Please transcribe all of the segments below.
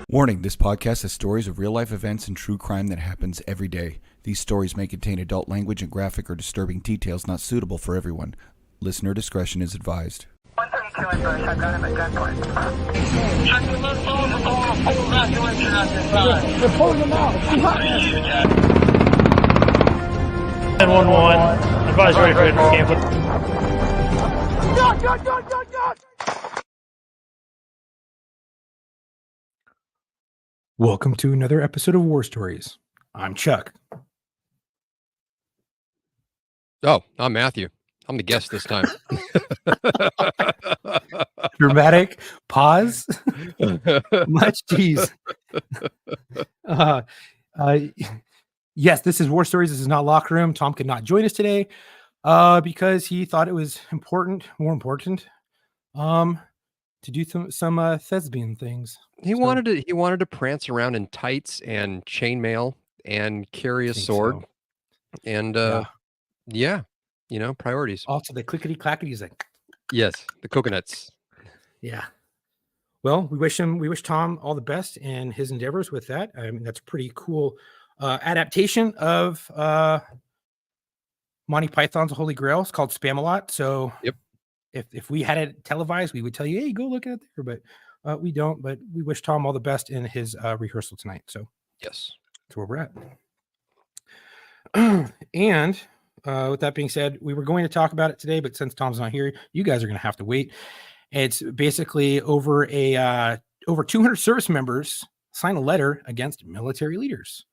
Warning, this podcast has stories of real-life events and true crime that happens every day. These stories may contain adult language and graphic or disturbing details not suitable for everyone. Listener discretion is advised. 132 in Bush, I've got him at gunpoint. They're pulling them out. 911. Advise ready for camp. God! Welcome to another episode of War Stories. I'm Chuck. Oh, I'm Matthew. I'm the guest this time. Dramatic pause. Much cheese. Yes, this is War Stories. This is not Locker Room. Tom could not join us today because he thought it was more important, to do some thespian things. He wanted to prance around in tights and chainmail and carry a sword. So. And yeah, priorities. Also the clickety clackety's like yes, the coconuts. Yeah. Well, we wish Tom all the best in his endeavors with that. I mean, that's a pretty cool adaptation of Monty Python's Holy Grail. It's called Spamalot. So yep. If we had it televised, we would tell you, hey, go look at it there. But we don't. But we wish Tom all the best in his rehearsal tonight. So yes, that's where we're at. And with that being said, we were going to talk about it today, but since Tom's not here, you guys are going to have to wait. It's basically over 200 service members sign a letter against military leaders.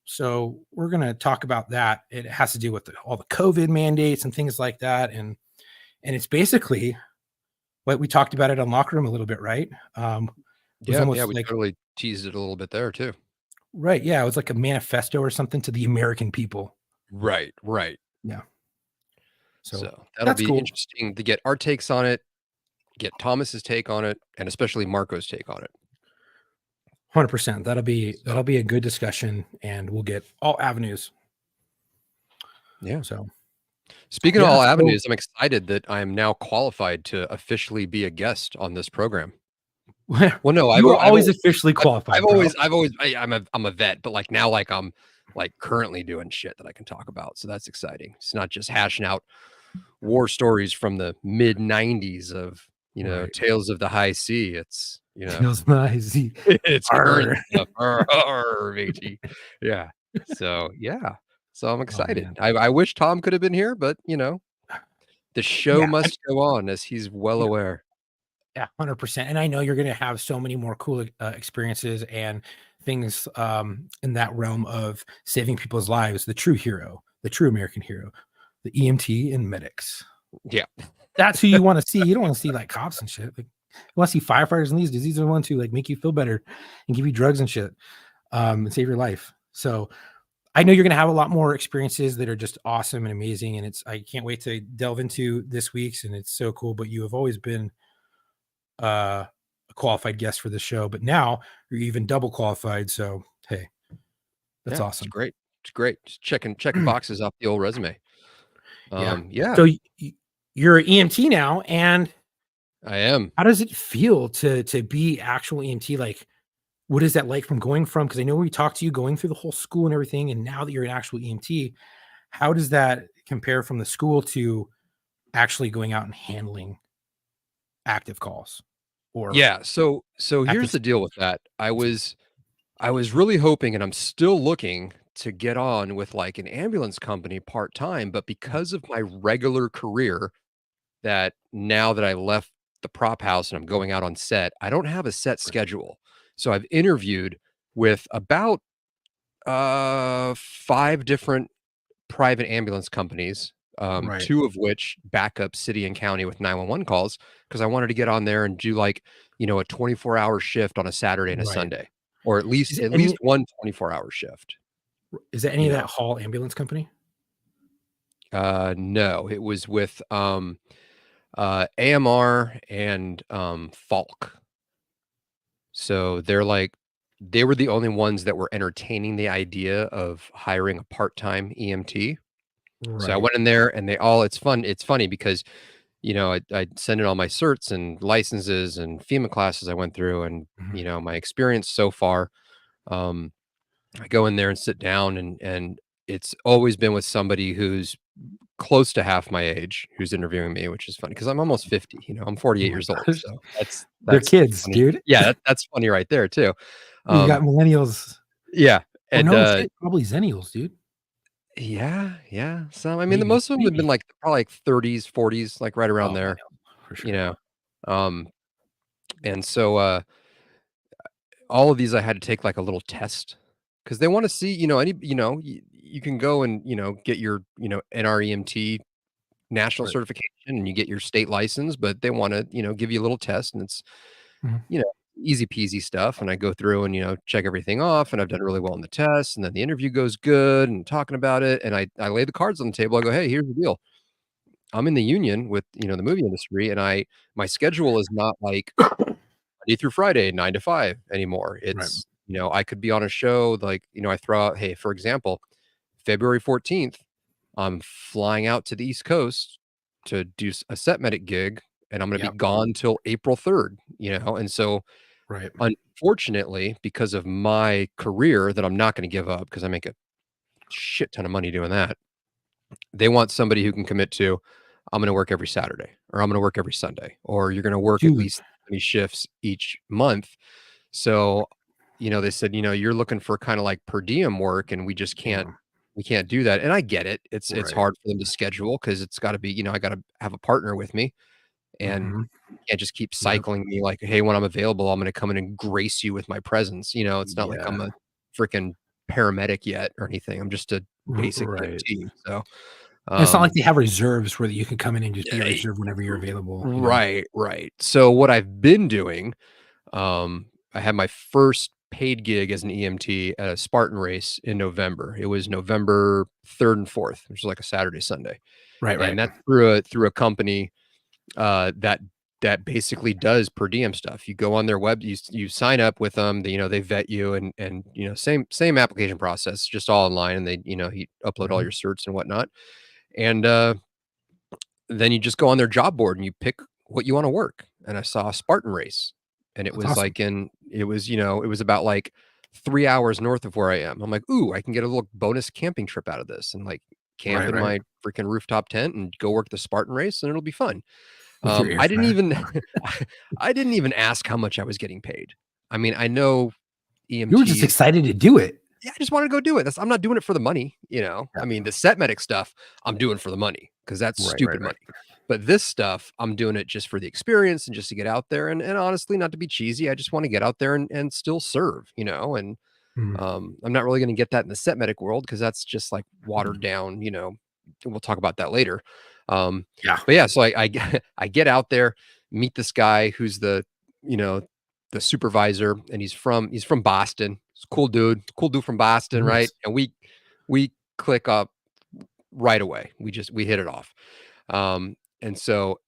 So we're going to talk about that. It has to do with all the COVID mandates and things like that. And it's basically what we talked about it on Locker Room a little bit, right? We totally teased it a little bit there too. Right. Yeah. It was like a manifesto or something to the American people. Right. Yeah. So that'll be cool. Interesting to get our takes on it, get Thomas's take on it, and especially Marco's take on it. 100%. That'll be a good discussion, and we'll get all avenues. Yeah. So speaking of all avenues, I'm excited that I am now qualified to officially be a guest on this program. Well, no, I've always officially qualified. I'm a vet, but like now, like I'm like currently doing shit that I can talk about. So that's exciting. It's not just hashing out war stories from the mid 90s of, right. Tales of the High Sea. It's, Tales of the High Sea. It's current stuff. Matey. Yeah. So, yeah. So I'm excited. I wish Tom could have been here, but the show must go on, as he's well aware. Yeah, 100%. And I know you're going to have so many more cool experiences and things in that realm of saving people's lives. The true hero, the true American hero, the EMT and medics. Yeah. That's who you want to see. You don't want to see like cops and shit. Like, you want to see firefighters and these are the ones who like make you feel better and give you drugs and shit and save your life. So I know you're going to have a lot more experiences that are just awesome and amazing. And I can't wait to delve into this week's, and it's so cool. But you have always been a qualified guest for the show, but now you're even double qualified. So, hey, that's awesome. It's great. Just checking boxes off the old resume. Yeah. So you're an EMT now, and I am. How does it feel to be actual EMT? Like, what is that like because I know we talked to you going through the whole school and everything, and now that you're an actual EMT, how does that compare from the school to actually going out and handling active calls? So here's the deal with that. I was really hoping, and I'm still looking to get on with like an ambulance company part-time, but because of my regular career, that now that I left the prop house and I'm going out on set, I don't have a set schedule. So I've interviewed with about 5 different private ambulance companies, 2 of which back up city and county with 911 calls, because I wanted to get on there and do like, a 24-hour shift on a Saturday and a Sunday, or at least one 24-hour shift. Is that any of that Hall Ambulance Company? No, it was with AMR and Falk. So they were the only ones that were entertaining the idea of hiring a part-time EMT. Right. So I went in there and it's funny because I'd send in all my certs and licenses and FEMA classes I went through, and my experience so far. I go in there and sit down, and it's always been with somebody who's close to half my age who's interviewing me, which is funny because I'm almost 50. I'm 48 years old, gosh. so They're that's kids, funny. dude. Yeah, that's funny right there too. You got millennials. Yeah, Oh, and no, shit, probably zennials, dude. yeah. So I mean, the Maybe, most of them have been maybe. like probably like 30s, 40s, like right around Oh, there. millennials, for You sure. know, and so all of these I had to take like a little test because they want to see, you can go and get your NREMT national Right. certification and you get your state license, but they want to give you a little test, and it's Mhm. you know easy peasy stuff. And I go through and check everything off, and I've done really well in the test, and then the interview goes good and talking about it, and I lay the cards on the table. I go, hey, here's the deal. I'm in the union with the movie industry, and my schedule is not like Monday through Friday, 9 to 5 anymore. Right. It's, I could be on a show like, I throw out, hey, for example, February 14th, I'm flying out to the East Coast to do a set medic gig, and I'm going to Yep. be gone till April 3rd, and so Right. unfortunately, because of my career that I'm not going to give up because I make a shit ton of money doing that, they want somebody who can commit to, I'm going to work every Saturday, or I'm going to work every Sunday, or you're going to work at Dude. least 20 shifts each month. So, they said, you're looking for kind of like per diem work, and we just can't, Damn. we can't do that. And I get it. It's Right. hard for them to schedule because it's got to be, I got to have a partner with me, and Mhm. you can't just keep Yep. cycling me like, hey, when I'm available, I'm going to come in and grace you with my presence. It's not like I'm Yeah. a freaking paramedic yet or anything. I'm just a basic Right. EMT. So, And it's not like they have reserves where you can come in and just be a yeah, reserve whenever you're available. right. So what I've been doing, I had my first paid gig as an EMT at a Spartan race in November. It was November 3rd and 4th, which is like a Saturday, Sunday. Right. And that's through a company that basically does per diem stuff. You go on their web, you sign up with them, they vet you, and same application process, just all online, and they you upload all Mhm. your certs and whatnot. And then you just go on their job board and you pick what you want to work. And I saw a Spartan race, and it That's was awesome. it was about like 3 hours north of where I am. I'm like, ooh, I can get a little bonus camping trip out of this, and like camp in Right. my freaking rooftop tent and go work the Spartan race, and it'll be fun. With your air I didn't fryer. even I didn't even ask how much I was getting paid. I mean, I know You were just EMTs. excited to do it. Yeah, I just wanted to go do it. I'm not doing it for the money. Yeah. I mean, the set medic stuff, I'm doing for the money because that's stupid Right. money. But this stuff, I'm doing it just for the experience and just to get out there. And honestly, not to be cheesy, I just want to get out there and still serve, and Mhm. I'm not really going to get that in the set medic world because that's just like watered down, we'll talk about that later. Yeah. But yeah, so I get out there, meet this guy who's you know, the supervisor, and he's from Boston. He's a cool dude from Boston, right? Nice. And we click up right away. We hit it off. And so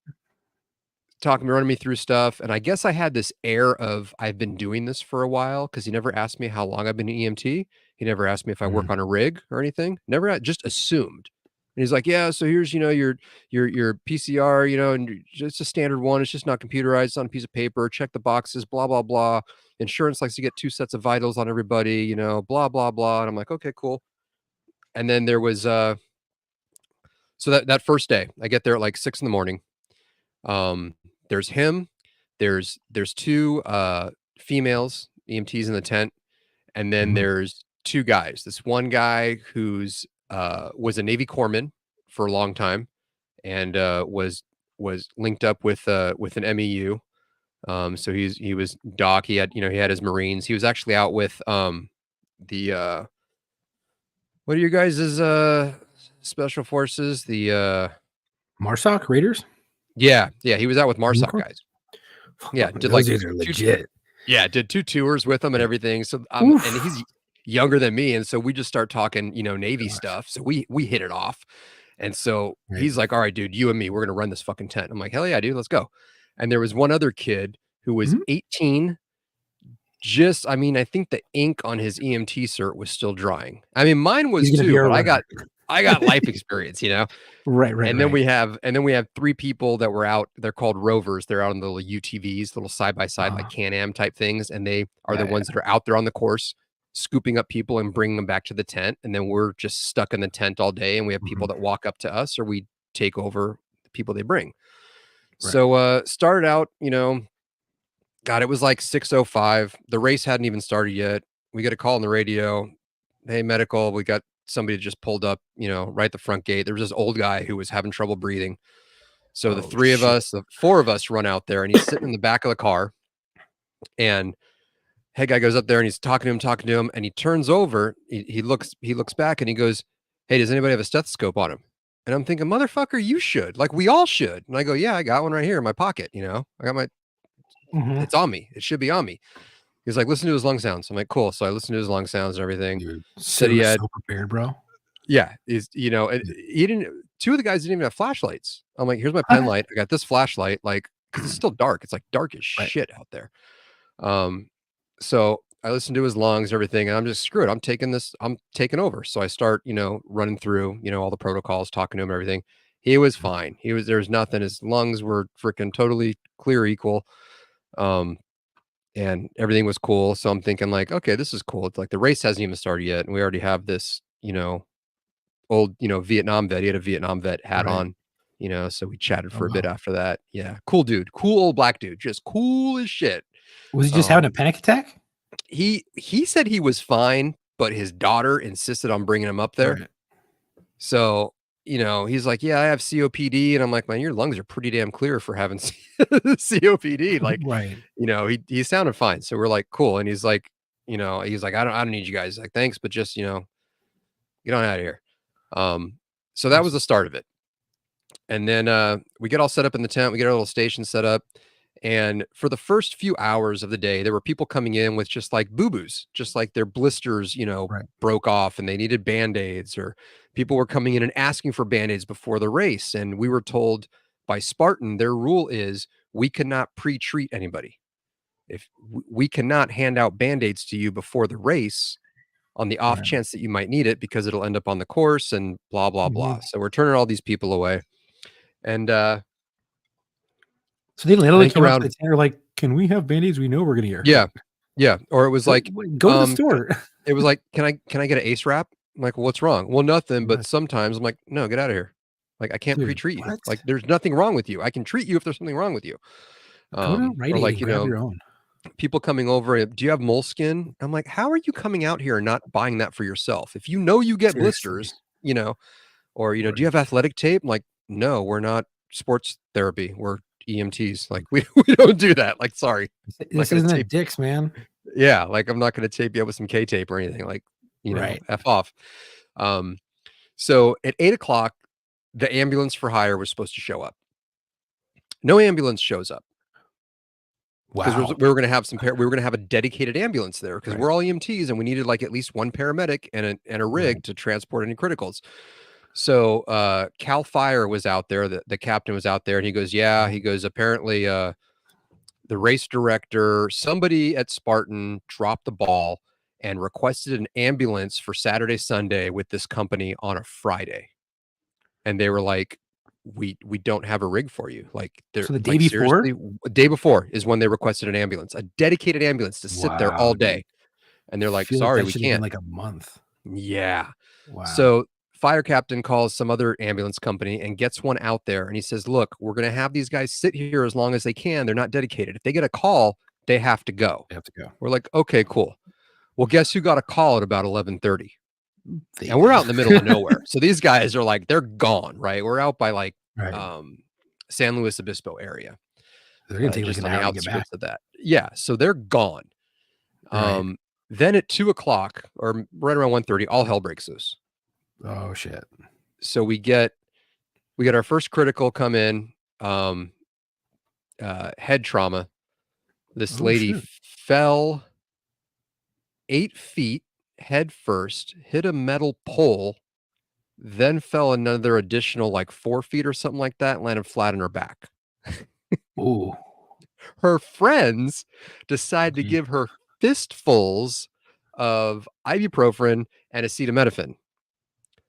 running me through stuff, and I guess I had this air of I've been doing this for a while because he never asked me how long I've been an EMT. He never asked me if I work Mhm. on a rig or anything. Just assumed. And he's like, yeah, so here's your PCR, and just a standard one. It's just not computerized. It's on a piece of paper. Check the boxes. Blah blah blah. Insurance likes to get 2 sets of vitals on everybody. Blah blah blah. And I'm like, okay, cool. And then there was so that first day, I get there at like 6 in the morning. There's him, there's 2 females EMTs in the tent, and then Mhm. there's 2 guys. This one guy who's was a Navy corpsman for a long time, and was linked up with an MEU. So he was doc. He had his Marines. He was actually out with the what are you guys' special forces? The Marsoc Raiders? yeah, he was out with Marine MARSOC Corps? guys. Yeah, did Those like dudes are 2 legit. yeah, did 2 tours with him and everything. So, and Oof. he's younger than me, and so we just start talking, Navy Gosh. stuff. So we hit it off. And so Right. he's like, "All right, dude, you and me, we're gonna run this fucking tent." I'm like, "Hell yeah, dude, let's go." And there was one other kid who was Mhm. 18. I think the ink on his EMT cert was still drying. I mean, mine was He's gonna be too, our but I runner. got I got life experience, Right. And then we have 3 people that were out. They're called rovers. They're out on the little UTVs, little side by side, like Can-Am type things. And they are the ones that are out there on the course, scooping up people and bringing them back to the tent. And then we're just stuck in the tent all day. And we have people that walk up to us, or we take over the people they bring. Right. So started out, God, it was like 6:05. The race hadn't even started yet. We get a call on the radio. Hey, medical, we got somebody just pulled up, right at the front gate. There was this old guy who was having trouble breathing. So the 4 of us run out there, and he's sitting in the back of the car. And head guy goes up there and he's talking to him, and he turns over. He looks back and he goes, "Hey, does anybody have a stethoscope on him?" And I'm thinking, motherfucker, you should. Like, we all should. And I go, yeah, I got one right here in my pocket. I got my. It's on me. It should be on me. He's like, listen to his lung sounds. I'm like, cool. So I listened to his lung sounds and everything. Dude, Said he had so prepared, bro. Yeah, and he didn't. 2 of the guys didn't even have flashlights. I'm like, here's my pen light. I got this flashlight, like, because it's still dark. It's like dark as shit out there. So I listened to his lungs and everything, and I'm just screw it. I'm taking over. So I start, running through, all the protocols, talking to him and everything. He was fine. There was nothing. His lungs were freaking totally clear, equal. And everything was cool. So I'm thinking like, okay, this is cool. It's like the race hasn't even started yet. And we already have this, old, Vietnam vet. He had a Vietnam vet hat on, so we chatted for a bit after that. Yeah. Cool dude. Cool old black dude. Just cool as shit. Was he just having a panic attack? He said he was fine, but his daughter insisted on bringing him up there. Right. So, he's like, yeah, I have COPD. And I'm like, man, your lungs are pretty damn clear for having COPD. Like, right. He sounded fine. So we're like, cool. And he's like, I don't need you guys. Like, thanks, but just, get on out of here. So that was the start of it. And then we get all set up in the tent. We get our little station set up. And for the first few hours of the day, there were people coming in with just like boo-boos, just like their blisters, broke off and they needed Band-Aids, or people were coming in and asking for Band-Aids before the race. And we were told by Spartan, their rule is we cannot pre-treat anybody. If we cannot hand out Band-Aids to you before the race on the off chance that you might need it, because it'll end up on the course and blah, blah, blah. So we're turning all these people away. And, so they literally came around and were like, can we have Band-Aids? We know we're going to hear. Yeah. Or it was like, go to the store. It was like, can I get an ACE wrap? I'm like, well, what's wrong? Well, nothing. But sometimes I'm like, no, get out of here. Like, I can't pre-treat you. Like, there's nothing wrong with you. I can treat you if there's something wrong with you. Go to Rite Aid, or like, your own. People coming over. Do you have moleskin? I'm like, how are you coming out here and not buying that for yourself? If you get blisters, or, do you have athletic tape? I'm like, no, we're not sports therapy. We're EMTs. Like, we don't do that. Like, sorry. This isn't dicks, man. Yeah. Like, I'm not going to tape you up with some K-tape or anything. Like, F off. So at 8:00, the ambulance for hire was supposed to show up. No ambulance shows up. Because we were going to have we were going to have a dedicated ambulance there, because we're all EMTs and we needed like at least one paramedic and a rig to transport any criticals. So Cal Fire was out there, the captain was out there, and he goes, apparently the race director, somebody at Spartan dropped the ball and requested an ambulance for Saturday, Sunday with this company on a Friday. And they were like, we don't have a rig for you. Like, so the day before? The day before is when they requested an ambulance, a dedicated ambulance to sit there all day. And they're like, sorry, we can't. Like a month. Yeah. Wow. So fire captain calls some other ambulance company and gets one out there. And he says, look, we're going to have these guys sit here as long as they can. They're not dedicated. If they get a call, they have to go. We're like, okay, cool. Well, guess who got a call at about 11:30? And we're out in the middle of nowhere. So these guys are like, they're gone, right? We're out by like San Luis Obispo area. They're going to take like an hour to get back. Of that. Yeah. So they're gone. Then at 2:00 or right around 1:30, all hell breaks loose. Oh shit. So we get our first critical come in, head trauma. This lady fell 8 feet head first, hit a metal pole, then fell another additional like 4 feet or something like that, and landed flat on her back. Ooh. Her friends decide to give her fistfuls of ibuprofen and acetaminophen.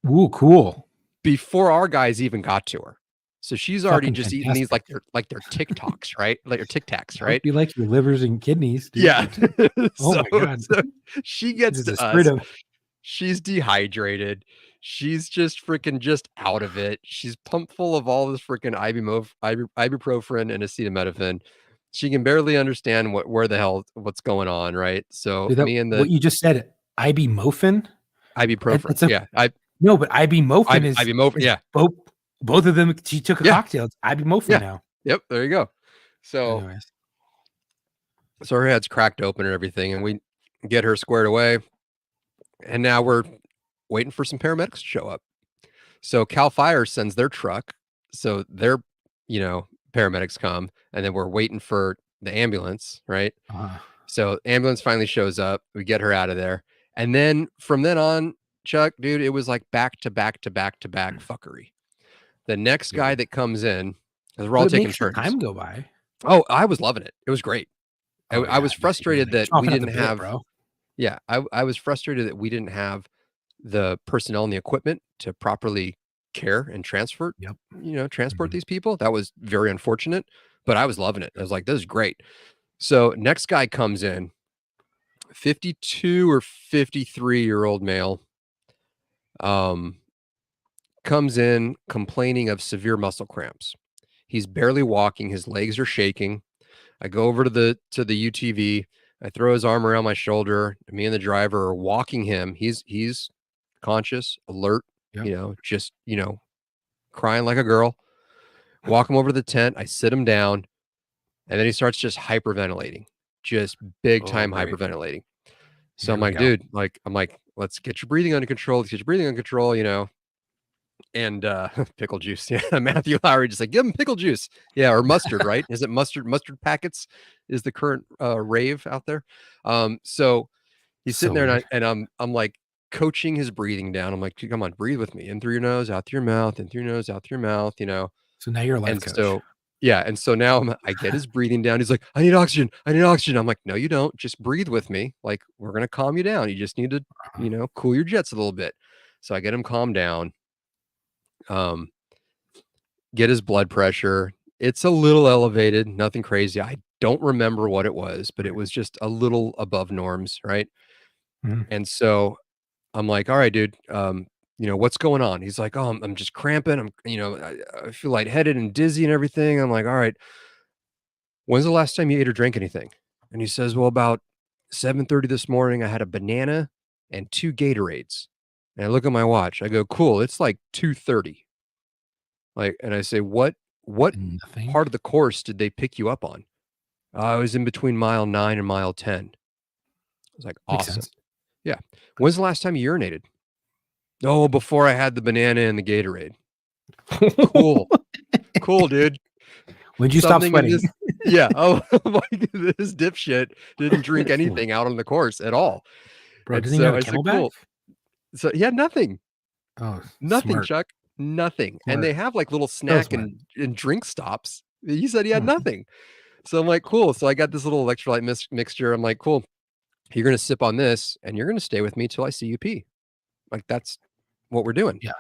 Ooh, cool. before our guys even got to her. So she's already Fucking just eating these fantastic. like they're TikToks, right? Like your Tic Tacs, Hope right? you like your livers and kidneys, dude. Yeah. Oh so, my God. so she gets This is to a us. Sprito. She's dehydrated. She's just freaking just out of it. She's pumped full of all this freaking ibuprofen and acetaminophen. She can barely understand what's going on, right? So Dude, me and what the you just said, ibuprofen? ibuprofen, It's a yeah, no, but ibuprofen is ibuprofen, yeah, both of them. She took a Yeah. cocktail. It's ibuprofen Yeah. now. yep, there you go. So Anyways, so her head's cracked open and everything, and we get her squared away, and now we're waiting for some paramedics to show up. So Cal Fire sends their truck, so their paramedics come, and then we're waiting for the ambulance, right? So ambulance finally shows up. We get her out of there, and then from then on, Chuck, dude, it was like back to back to back to back fuckery. The next guy that comes in, because we're all but it taking makes the turns. time go by. Oh, I was loving it. It was great. Oh, I was yeah, frustrated that we chomping at the didn't bit, have. bro. Yeah, I was frustrated that we didn't have the personnel and the equipment to properly care and transport Mhm. these people. That was very unfortunate, but I was loving it. I was like, this is great. So next guy comes in, 52 or 53-year-old male, comes in complaining of severe muscle cramps. He's barely walking. His legs are shaking. I go over to the UTV. I throw his arm around my shoulder. Me and the driver are walking him. He's conscious, alert, Yep. just, crying like a girl. Walk him over to the tent. I sit him down, and then he starts just hyperventilating, just big time Oh, boy. hyperventilating. So Here I'm we like, go. dude, I'm like, let's get your breathing under control. Let's get your breathing under control, And pickle juice. Yeah, Matthew Lowry just like, give him pickle juice. Yeah, or mustard, right? Is it mustard? Mustard packets is the current rave out there. So he's sitting So there, weird. and I'm like coaching his breathing down. I'm like, come on, breathe with me. In through your nose, out through your mouth, in through your nose, out through your mouth, So now you're a life And coach. so yeah, and so now I get his breathing down. He's like, I need oxygen. I need oxygen. I'm like, no, you don't. Just breathe with me. Like, we're gonna calm you down. You just need to, cool your jets a little bit. So I get him calmed down. Get his blood pressure. It's a little elevated, nothing crazy. I don't remember what it was, but it was just a little above norms, right? Mhm. And so I'm like, all right, dude, what's going on? He's like, oh, I'm just cramping. I feel lightheaded and dizzy and everything. I'm like, all right, when's the last time you ate or drank anything? And he says, well, about 7:30 this morning, I had a banana and 2 Gatorades. And I look at my watch. I go, cool, it's like 2:30. Like, and I say, what Nothing. part of the course did they pick you up on? I was in between mile 9 and mile 10. I was like, Makes awesome. sense. Yeah. When's the last time you urinated? Oh, before I had the banana and the Gatorade. Cool. Cool, dude. When'd you stop Something in sweating? this- yeah. Oh, like this dipshit didn't drink anything out on the course at all. Bro, And doesn't he so have I a said, Camelback? cool. So he had nothing. Oh, Nothing, smart. Chuck. Nothing. And Smart. they have like little snack smart. and drink stops. He said he had Mhm. nothing. So I'm like, cool. So I got this little electrolyte mixture. I'm like, cool. You're going to sip on this and you're going to stay with me till I see you pee. Like, that's what we're doing. Yeah.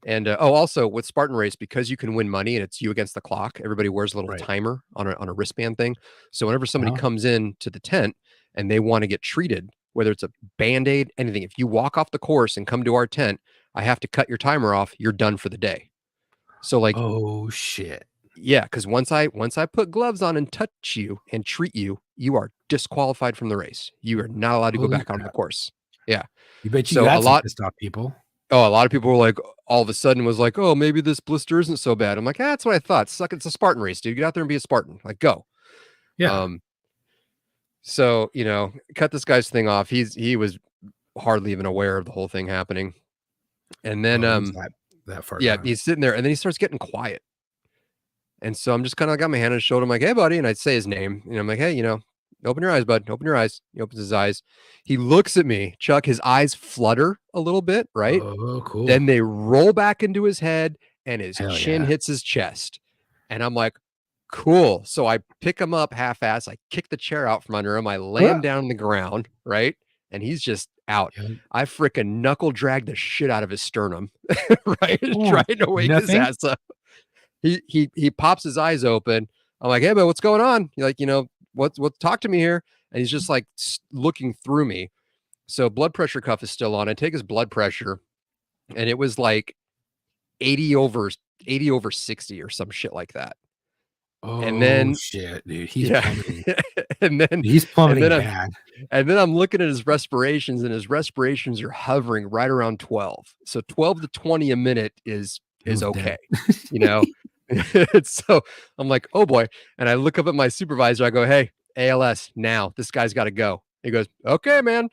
And also with Spartan Race, because you can win money and it's you against the clock, everybody wears a little Right. timer on a wristband thing. So whenever somebody Uh-huh. comes in to the tent and they want to get treated, whether it's a Band-Aid, anything, if you walk off the course and come to our tent, I have to cut your timer off. You're done for the day. So like, Oh shit. yeah, because once I put gloves on and touch you and treat you, you are disqualified from the race. You are not allowed to go Holy back onto the course. Yeah. You bet you So got a some lot- pissed off people. Oh, a lot of people were like, all of a sudden was like, oh, maybe this blister isn't so bad. I'm like, that's what I thought. Suck, it's a Spartan race, dude. Get out there and be a Spartan. Like, go. Yeah. So, cut this guy's thing off. He was hardly even aware of the whole thing happening. And then, He's that far. yeah, gone. he's sitting there and then he starts getting quiet. And so I'm just kind of got my hand on his shoulder. I'm like, hey, buddy. And I'd say his name. And I'm like, hey, open your eyes, bud. Open your eyes. He opens his eyes. He looks at me, Chuck. His eyes flutter a little bit, right? Oh, cool. Then they roll back into his head and his Hell chin yeah. hits his chest. And I'm like, cool. So I pick him up half-ass. I kick the chair out from under him. I lay him down on the ground, right? and he's just out. Yeah. I frickin' knuckle dragged the shit out of his sternum, right? Oh, Trying to wake his nothing? ass up. He pops his eyes open. I'm like, hey, man, what's going on? You're like, what talk to me here. And he's just like looking through me. So blood pressure cuff is still on. I take his blood pressure, and it was like 80 over 60 or some shit like that. Oh, And then shit, dude. He's yeah, plummeting. and then He's plummeting then I'm- bad. and then I'm looking at his respirations, and his respirations are hovering right around 12. So 12 to 20 a minute is He's okay, dead. So I'm like, oh boy. And I look up at my supervisor. I go, hey, ALS now. This guy's got to go. He goes, okay, man.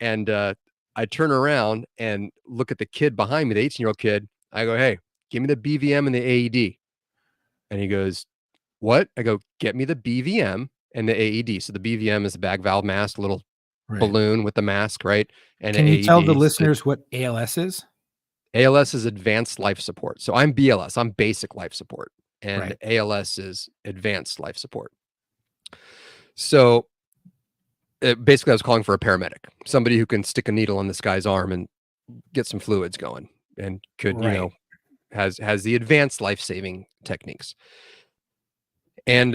And I turn around and look at the kid behind me, the 18-year-old kid. I go, hey, give me the BVM and the AED. And he goes, what? I go, get me the BVM and the AED. So the BVM is the bag valve mask, little Right. balloon with the mask, right? And Can an you tell AED. the So listeners what ALS is? ALS is advanced life support. So I'm BLS, I'm basic life support, and Right. ALS is advanced life support. So basically, I was calling for a paramedic, somebody who can stick a needle in this guy's arm and get some fluids going, and could, Right. has the advanced life-saving techniques. And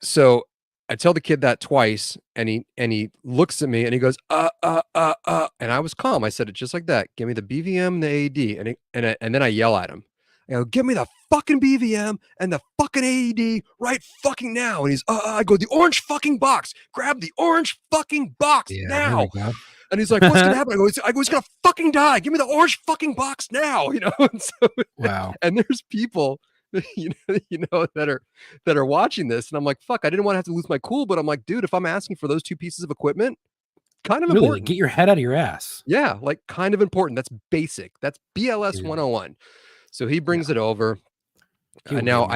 so I tell the kid that twice, and he looks at me and he goes, and I was calm. I said it just like that. Give me the BVM and the AED. And then I yell at him. I go, give me the fucking BVM and the fucking AED right fucking now. And he's, I go, the orange fucking box. Grab the orange fucking box Yeah, now. there we go. And he's like, what's gonna happen? I go, he's gonna fucking die. Give me the orange fucking box now. And so, Wow. and there's people that are watching this, and I'm like, fuck, I didn't want to have to lose my cool, but I'm like, dude, if I'm asking for those two pieces of equipment, kind of Really, important. get your head out of your ass. Yeah, like kind of important. That's basic. That's BLS Dude. 101. So he brings it over. People Now get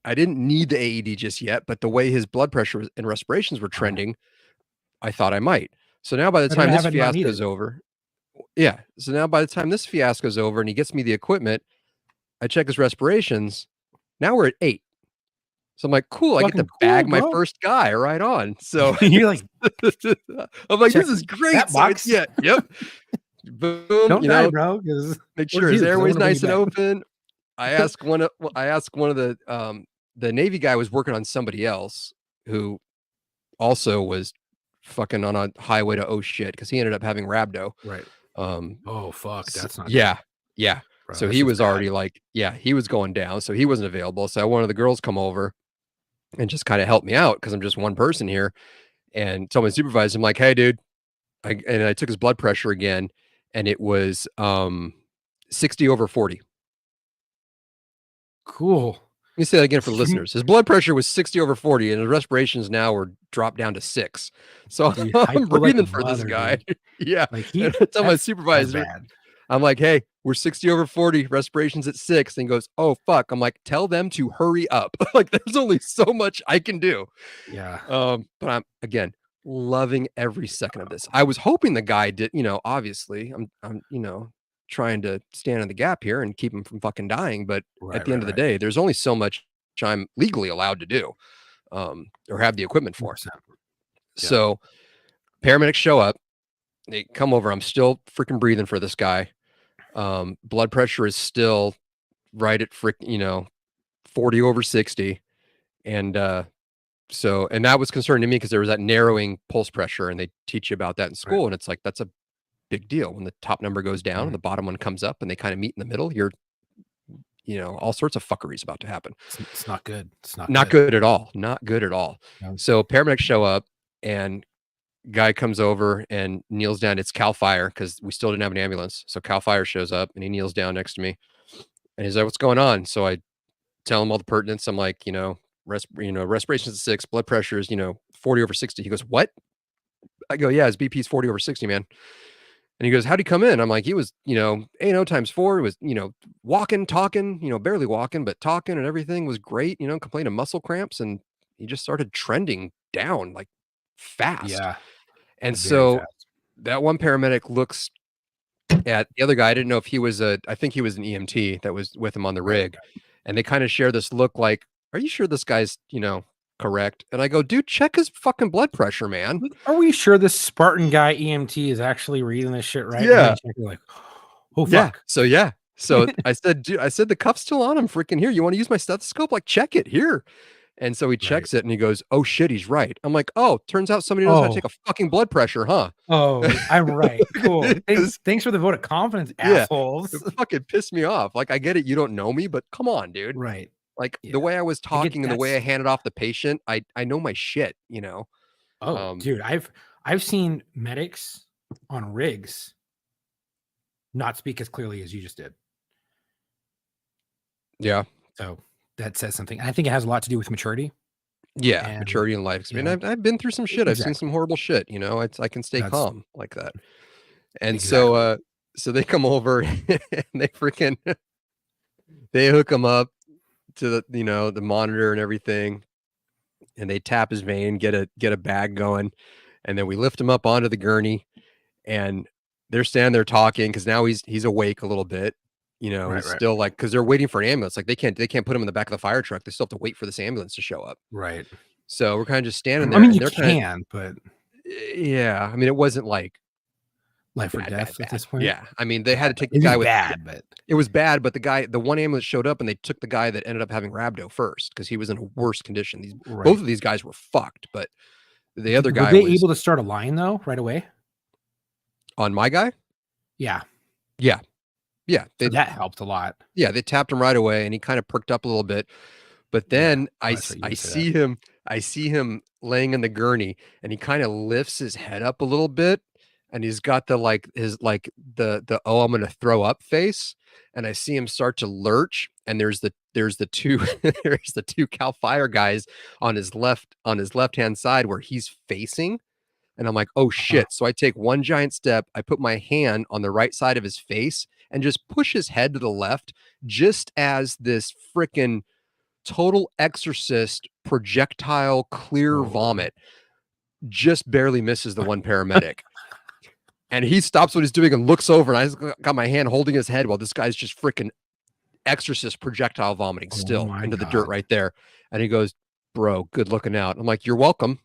I didn't need the AED just yet, but the way his blood pressure and respirations were trending, I thought I might. So now by the Better time to this have it not fiasco is needed. over, yeah. So now by the time this fiasco is over and he gets me the equipment, I check his respirations. Now we're at 8. So I'm like, cool, I get to Fucking bag cool, my bro. first guy right on. So You're like, I'm like, check this is great. that So box. yep. Boom. don't die, bro. 'Cause Make we're sure his here 'cause I airway's wanna bring nice you and back. open. I ask one of the Navy guy was working on somebody else who also was fucking on a highway to oh shit, because he ended up having rhabdo. Right. Um Oh fuck, so- that's not yeah, good, yeah. bro. So That he shit's was bad. already like, yeah, he was going down. So he wasn't available. So I wanted the girls come over and just kind of help me out because I'm just one person here. And told my supervisor, I'm like, hey, dude. I took his blood pressure again, and it was 60 over 40. Cool. Let me say that again for the listeners. His blood pressure was 60 over 40, and his respirations now were dropped down to 6. So Dude, I'm hypo like breathing a for this mother, guy. dude. Yeah. Like he And I tell my that's supervisor, bad. I'm like, hey, we're 60 over 40, respirations at 6. And he goes, oh, fuck. I'm like, tell them to hurry up. Like, there's only so much I can do. Yeah. But I'm, again, loving every second of this. I was hoping the guy did, obviously, I'm trying to stand in the gap here and keep him from fucking dying. But at the end of the day, there's only so much I'm legally allowed to do, or have the equipment for. 100%. So paramedics show up, they come over. I'm still freaking breathing for this guy. Blood pressure is still right at 40 over 60. And and that was concerning to me because there was that narrowing pulse pressure, and they teach you about that in school. And it's like, that's a big deal when the top number goes down and the bottom one comes up and they kind of meet in the middle. You're, all sorts of fuckeries about to happen. It's not good. It's Not good at all. Not good at all. No. So paramedics show up, and guy comes over and kneels down. It's Cal Fire because we still didn't have an ambulance. So Cal Fire shows up and he kneels down next to me, and he's like, "What's going on?" So I tell him all the pertinence. I'm like, respirations at 6, blood pressure is 40 over 60. He goes, "What?" I go, "Yeah, his BP is 40 over 60, man." And he goes, "How'd he come in?" I'm like, "He was, A&O times 4. He was, walking, talking, barely walking, but talking, and everything was great, complaining of muscle cramps. And he just started trending down like fast." Yeah. And Very so fast. that one paramedic looks at the other guy. I didn't know if he was I think he was an EMT that was with him on the rig. And they kind of share this look like, are you sure this guy's, correct. And I go, dude, check his fucking blood pressure, man. Are we sure this Spartan guy EMT is actually reading this shit right? Yeah. You're like, oh Yeah. fuck. So I said, dude, the cuff's still on him. Freaking here. You want to use my stethoscope? Like, check it here. And so he checks it and he goes, oh shit, he's right. I'm like, oh, turns out somebody knows how to take a fucking blood pressure, huh? Oh, I'm right. Cool. Thanks for the vote of confidence, assholes. It fucking pissed me off. Like, I get it, you don't know me, but come on, dude. Right. Like the way I was talking and the way I handed off the patient, I know my shit, you know. Oh, dude, I've seen medics on rigs not speak as clearly as you just did. Yeah. So that says something. And I think it has a lot to do with maturity. Yeah, And, maturity in life. I mean, yeah. I've been through some shit. I've seen some horrible shit, you know. I can stay calm like that. And so they come over and they freaking they hook him up to the, you know, the monitor and everything, and they tap his vein, get a bag going, and then we lift him up onto the gurney, and they're standing there talking because now he's awake a little bit. You know, he's still like, because they're waiting for an ambulance. Like they can't put him in the back of the fire truck. They still have to wait for this ambulance to show up. Right. So we're kind of just standing there. I mean, you can, but yeah, I mean, it wasn't like life or death at this point. Yeah, I mean, they had to take the guy with bad, but it was bad. But the one ambulance showed up and they took the guy that ended up having rhabdo first because he was in a worse condition. Both of these guys were fucked, but the other guy were they able to start a line though right away on my guy. Yeah. So that helped a lot. Yeah, they tapped him right away, and he kind of perked up a little bit. But then I see him laying in the gurney, and he kind of lifts his head up a little bit, and he's got the the oh, I'm gonna throw up face, and I see him start to lurch, and there's the two there's the two Cal Fire guys on his left hand side where he's facing. And I'm like, oh shit. So I take one giant step. I put my hand on the right side of his face and just push his head to the left, just as this freaking total exorcist projectile clear vomit just barely misses the one paramedic. And he stops what he's doing and looks over, and I just got my hand holding his head while this guy's just freaking exorcist projectile vomiting still into the dirt right there. And he goes, bro, good looking out. I'm like, you're welcome.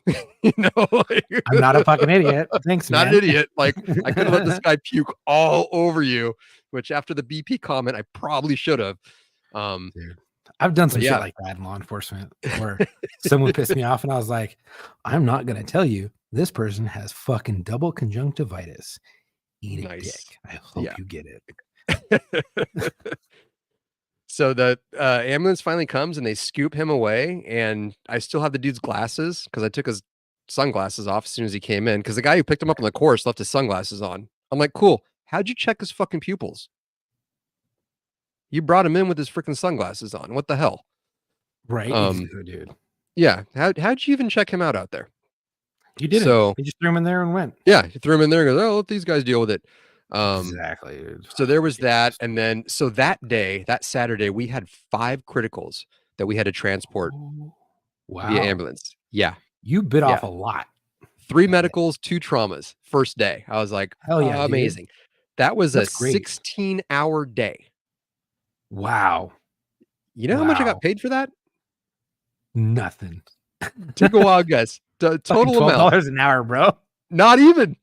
You know, like, I'm not a fucking idiot. Thanks, man. Not an idiot. Like, I could have let this guy puke all over you, which after the BP comment, I probably should have. Dude, I've done some shit like that in law enforcement where someone pissed me off and I was like, I'm not going to tell you this person has fucking double conjunctivitis. Eat a dick. I hope you get it. So the ambulance finally comes and they scoop him away, and I still have the dude's glasses because I took his sunglasses off as soon as he came in because the guy who picked him up on the course left his sunglasses on. I'm like, cool. How'd you check his fucking pupils? You brought him in with his freaking sunglasses on. What the hell? Right. Dude. Yeah. How'd you even check him out there? You didn't. So you just threw him in there and went. Yeah. You threw him in there and goes, oh, let these guys deal with it. Exactly. Dude. So there was that. And then, so that Saturday, we had 5 criticals that we had to transport via ambulance. Yeah. You bit off a lot. 3 medicals, 2 traumas. First day. I was like, hell yeah, amazing. Dude. That was a 16-hour day. Wow. You know how much I got paid for that? Nothing. Take a wild guess. Total amount. $12 an hour, bro. Not even.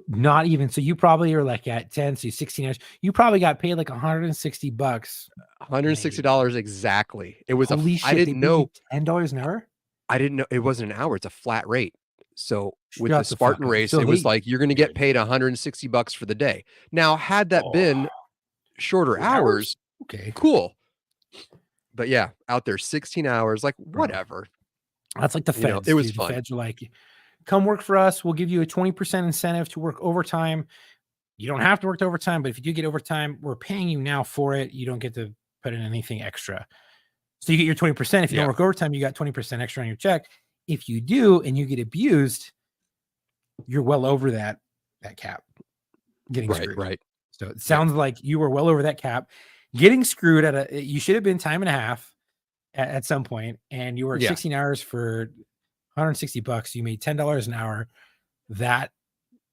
Not even. So you probably are like at 10, so 16 hours. You probably got paid like $160. $160 exactly. It was Holy shit, I didn't know $10 an hour. I didn't know it wasn't an hour. It's a flat rate. So with the Spartan race, it was like you're going to get paid $160 for the day. Now, had that been shorter hours, okay, cool. But yeah, out there 16 hours, like whatever. That's like the feds. It was fun. The feds are like, come work for us. We'll give you a 20% incentive to work overtime. You don't have to work overtime, but if you do get overtime, we're paying you now for it. You don't get to put in anything extra. So you get your 20%. If you don't work overtime, you got 20% extra on your check. If you do and you get abused, you're well over that cap. Getting screwed. Right. So it sounds like you were well over that cap. Getting screwed you should have been time and a half at some point, and you worked 16 hours for $160. You made $10 an hour. That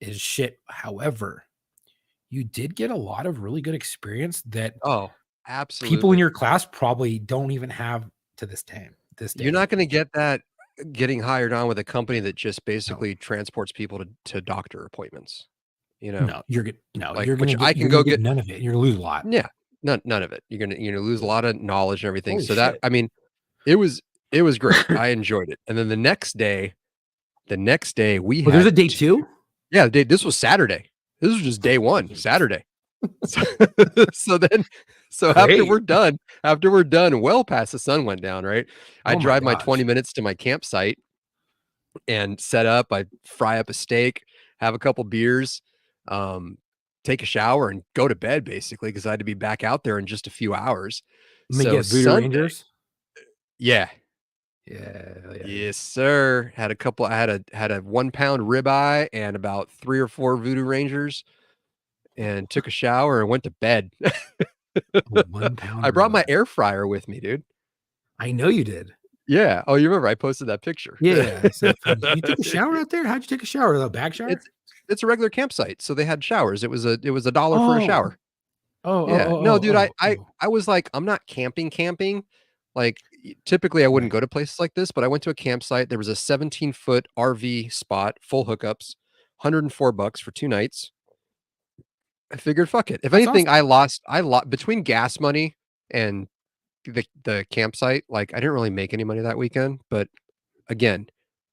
is shit. However, you did get a lot of really good experience that absolutely people in your class probably don't even have to this this day. You're not going to get that getting hired on with a company that just basically transports people to doctor appointments. You know, No, you're good. No, like, you're gonna which get, I can you're go gonna get get. none of it. You're gonna lose a lot. Yeah, none of it. You're gonna lose a lot of knowledge and everything. Holy So that shit. I mean, it was great. I enjoyed it. And then the next day we Well, there's had a day 2. Yeah, this was Saturday. This was just day 1, Saturday. So, after Great. we're done, well past the sun went down, right? I Oh my drive my gosh. 20 minutes to my campsite and set up. I fry up a steak, have a couple beers, take a shower, and go to bed basically because I had to be back out there in just a few hours. Let me So get Voodoo Sunday, Rangers. yeah, Yeah. yes, sir. Had a couple. I had a 1 pound ribeye and about 3 or 4 Voodoo Rangers, and took a shower and went to bed. 1 pound. I brought my ribeye. air fryer with me, dude. I know you did. Yeah. Oh, you remember I posted that picture? Yeah. I said, you took a shower out there? How'd you take a shower? A bag shower? It's a regular campsite, so they had showers. It was $1 for a shower. Oh, No, dude. I was like, I'm not camping. Like typically I wouldn't go to places like this, but I went to a campsite. There was a 17-foot RV spot, full hookups, $104 for 2 nights. I figured, fuck it. If That's anything, I lost between gas money and the campsite. Like I didn't really make any money that weekend, but again,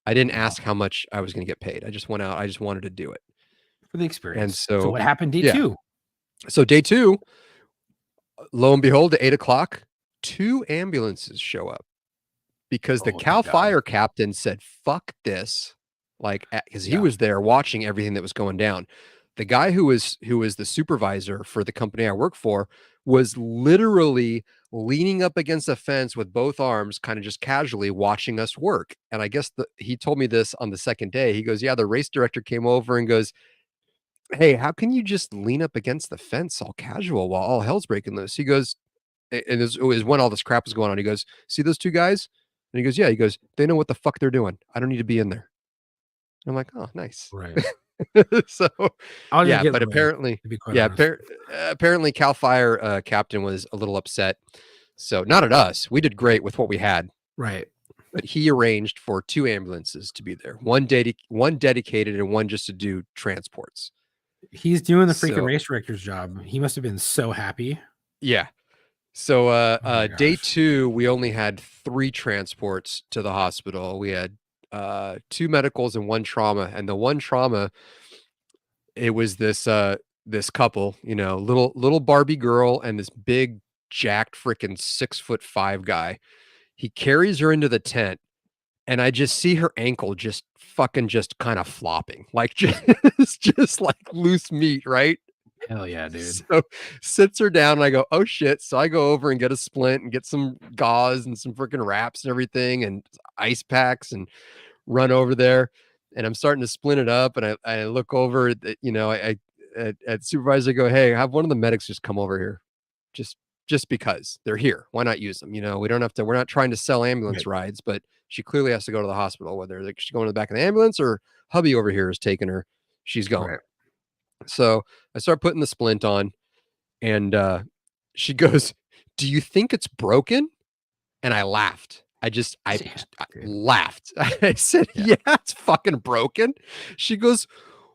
I didn't ask how much I was going to get paid. I just went out. I just wanted to do it for the experience. And so what happened day yeah. 2? So day 2, lo and behold, at 8:00, 2 ambulances show up because the Oh my Cal God. Fire captain said, fuck this. Like, because he Yeah. was there watching everything that was going down. The guy who was the supervisor for the company I work for was literally leaning up against a fence with both arms, kind of just casually watching us work. And I guess he told me this on the second day. He goes, yeah, the race director came over and goes, hey, how can you just lean up against the fence all casual while all hell's breaking loose? He goes, and it was when all this crap was going on. He goes, see those 2 guys? And he goes, yeah. He goes, they know what the fuck they're doing. I don't need to be in there. And I'm like, oh, nice. Right. So I'll just yeah, get but laid, apparently, to be quite yeah, honest. apparently Cal Fire captain was a little upset. So not at us. We did great with what we had. Right. But he arranged for 2 ambulances to be there. One dedicated and one just to do transports. He's doing the freaking So- race director's job. He must have been so happy. Yeah. So my day gosh. 2, we only had 3 transports to the hospital. We had 2 medicals and 1 trauma. And the 1 trauma, it was this couple, little Barbie girl and this big jacked freaking 6'5" guy. He carries her into the tent, and I just see her ankle just kind of flopping, like just like loose meat, right? Hell yeah, dude. So sits her down and I go, oh shit. So I go over and get a splint and get some gauze and some freaking wraps and everything and ice packs and run over there. And I'm starting to splint it up. And I look over at, at supervisor, I go, hey, have one of the medics just come over here. Just because they're here. Why not use them? We don't have to, we're not trying to sell ambulance rides, but she clearly has to go to the hospital, whether she's going to the back of the ambulance or hubby over here is taking her. She's going. Right. So I start putting the splint on and she goes, do you think it's broken? And I laughed. I laughed. I said, yeah, it's fucking broken. She goes,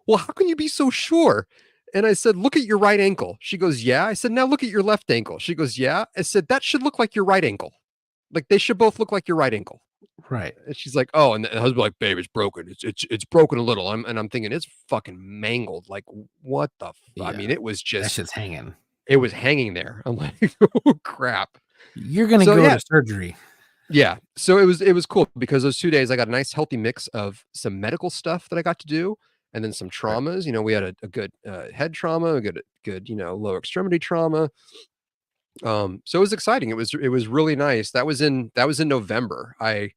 well, how can you be so sure? And I said, look at your right ankle. She goes, yeah. I said, now look at your left ankle. She goes, yeah. I said, that should look like your right ankle. Like they should both look like your right ankle. Right. And she's like, oh, and the husband like, babe, it's broken. It's broken a little. I'm thinking it's fucking mangled. Like what the? I mean, it was That just, shit's hanging. it was hanging there. I'm like, oh crap. You're gonna So, go yeah. to surgery. Yeah. So it was cool because those 2 days I got a nice healthy mix of some medical stuff that I got to do and then some traumas. We had a good head trauma, a good lower extremity trauma. So it was exciting. It was really nice. That was in November. I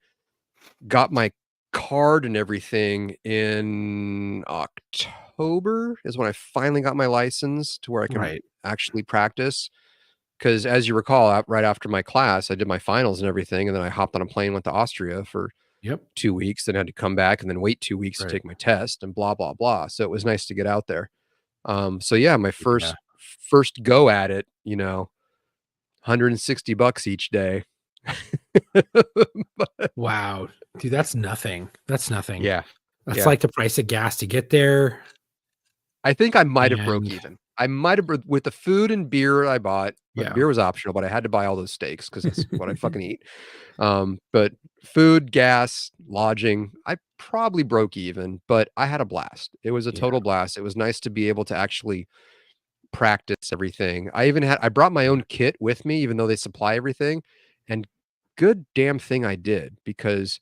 got my card and everything in October is when I finally got my license to where I can actually practice. Because as you recall, right after my class, I did my finals and everything. And then I hopped on a plane, went to Austria for 2 weeks, then had to come back and then wait 2 weeks to take my test and blah, blah, blah. So it was nice to get out there. So yeah, my first go at it, $160 each day. Wow, dude, that's nothing. That's nothing. Yeah. That's Yeah. like the price of gas to get there. I think I might have broke And even. I might have with the food and beer I bought, but yeah, beer was optional, but I had to buy all those steaks because that's what I fucking eat. But food, gas, lodging, I probably broke even, but I had a blast. It was a yeah, total blast. It was nice to be able to actually practice everything. I brought my own kit with me, even though they supply everything. And good damn thing I did, because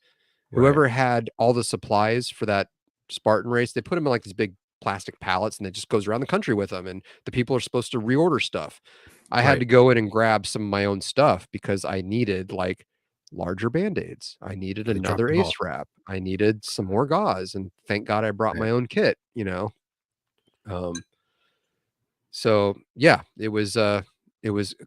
right, whoever had all the supplies for that Spartan race, they put them in like these big plastic pallets and it just goes around the country with them. And the people are supposed to reorder stuff. I had right. to go in and grab some of my own stuff because I needed like larger band-aids. I needed They dropped another the ball. ace wrap. I needed some more gauze. And thank God I brought Right. my own kit, you know. So yeah, it was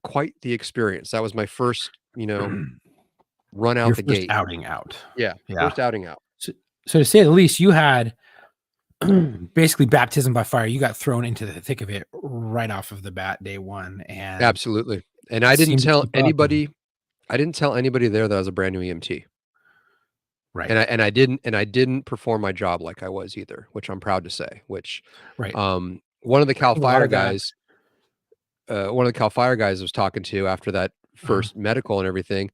quite the experience. That was my first, run Your out the first gate. outing out. Yeah, Yeah. first outing out. So to say the least, you had basically baptism by fire. You got thrown into the thick of it right off of the bat, day one, and Absolutely. And I didn't seemed to tell keep up. And, anybody there that I was a brand new EMT. right, And I didn't perform my job like I was either, which I'm proud to say, which right. one of the Cal think a lot Fire of that- guys I was talking to after that first medical and everything,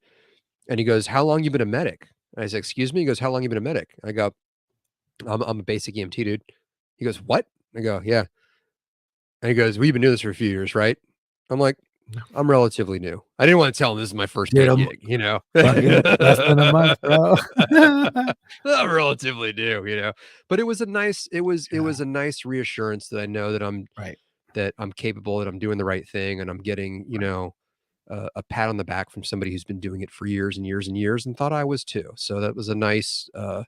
and he goes, "How long you been a medic?" And I said, "Excuse me?" He goes, "How long you been a medic?" I go, I'm a basic EMT, dude." He goes, "What?" I go, "Yeah." And he goes, "Well, you've been doing this for a few years, right?" I'm like, No. "I'm relatively new." I didn't want to tell him this is my first Dude, big I'm gig, you know? fucking less than a month, bro. I'm relatively new, but it was a nice, it was Yeah. a nice reassurance that I know that Right. I'm capable, that I'm doing the right thing. And I'm getting, a pat on the back from somebody who's been doing it for years and years and years and thought I was too. So that was a nice, not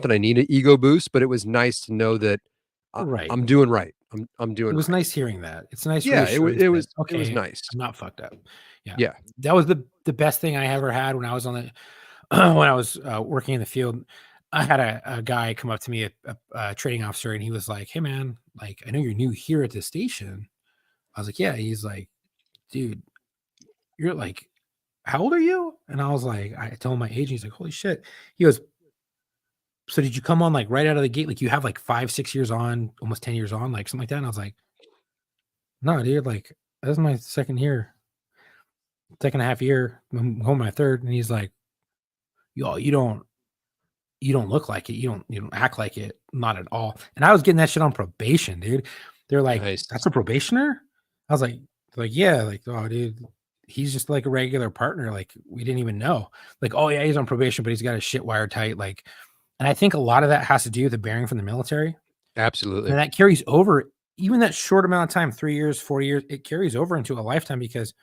that I need an ego boost, but it was nice to know that Right. I'm doing right. I'm It doing was right. nice hearing that. It's a nice Yeah, it reassurance that, was okay, nice. I'm not fucked up. Yeah. Yeah. That was the best thing I ever had when I was on the when I was working in the field. I had a guy come up to me, a training officer, and he was like, "Hey man, like I know you're new here at this station." I was like, "Yeah." He's like, "Dude, you're like, how old are you?" And I was like, I told him my age. And he's like, "Holy shit." He goes, "So did you come on like right out of the gate? Like you have like 5, 6 years on, almost 10 years on, like something like that?" And I was like, "No, dude, like that's my second year, second and a half year. I'm home my third." And he's like, "Yo, you don't look like it. You don't act like it. Not at all." And I was getting that shit on probation, dude. They're like, Nice. "That's a probationer?" I was like, "Yeah." Like, "Oh, dude, he's just like a regular partner. Like, we didn't even know." Like, "Oh yeah, he's on probation, but he's got his shit wired tight." Like, and I think a lot of that has to do with the bearing from the military. Absolutely. And that carries over, even that short amount of time, 3 years, 4 years, it carries over into a lifetime because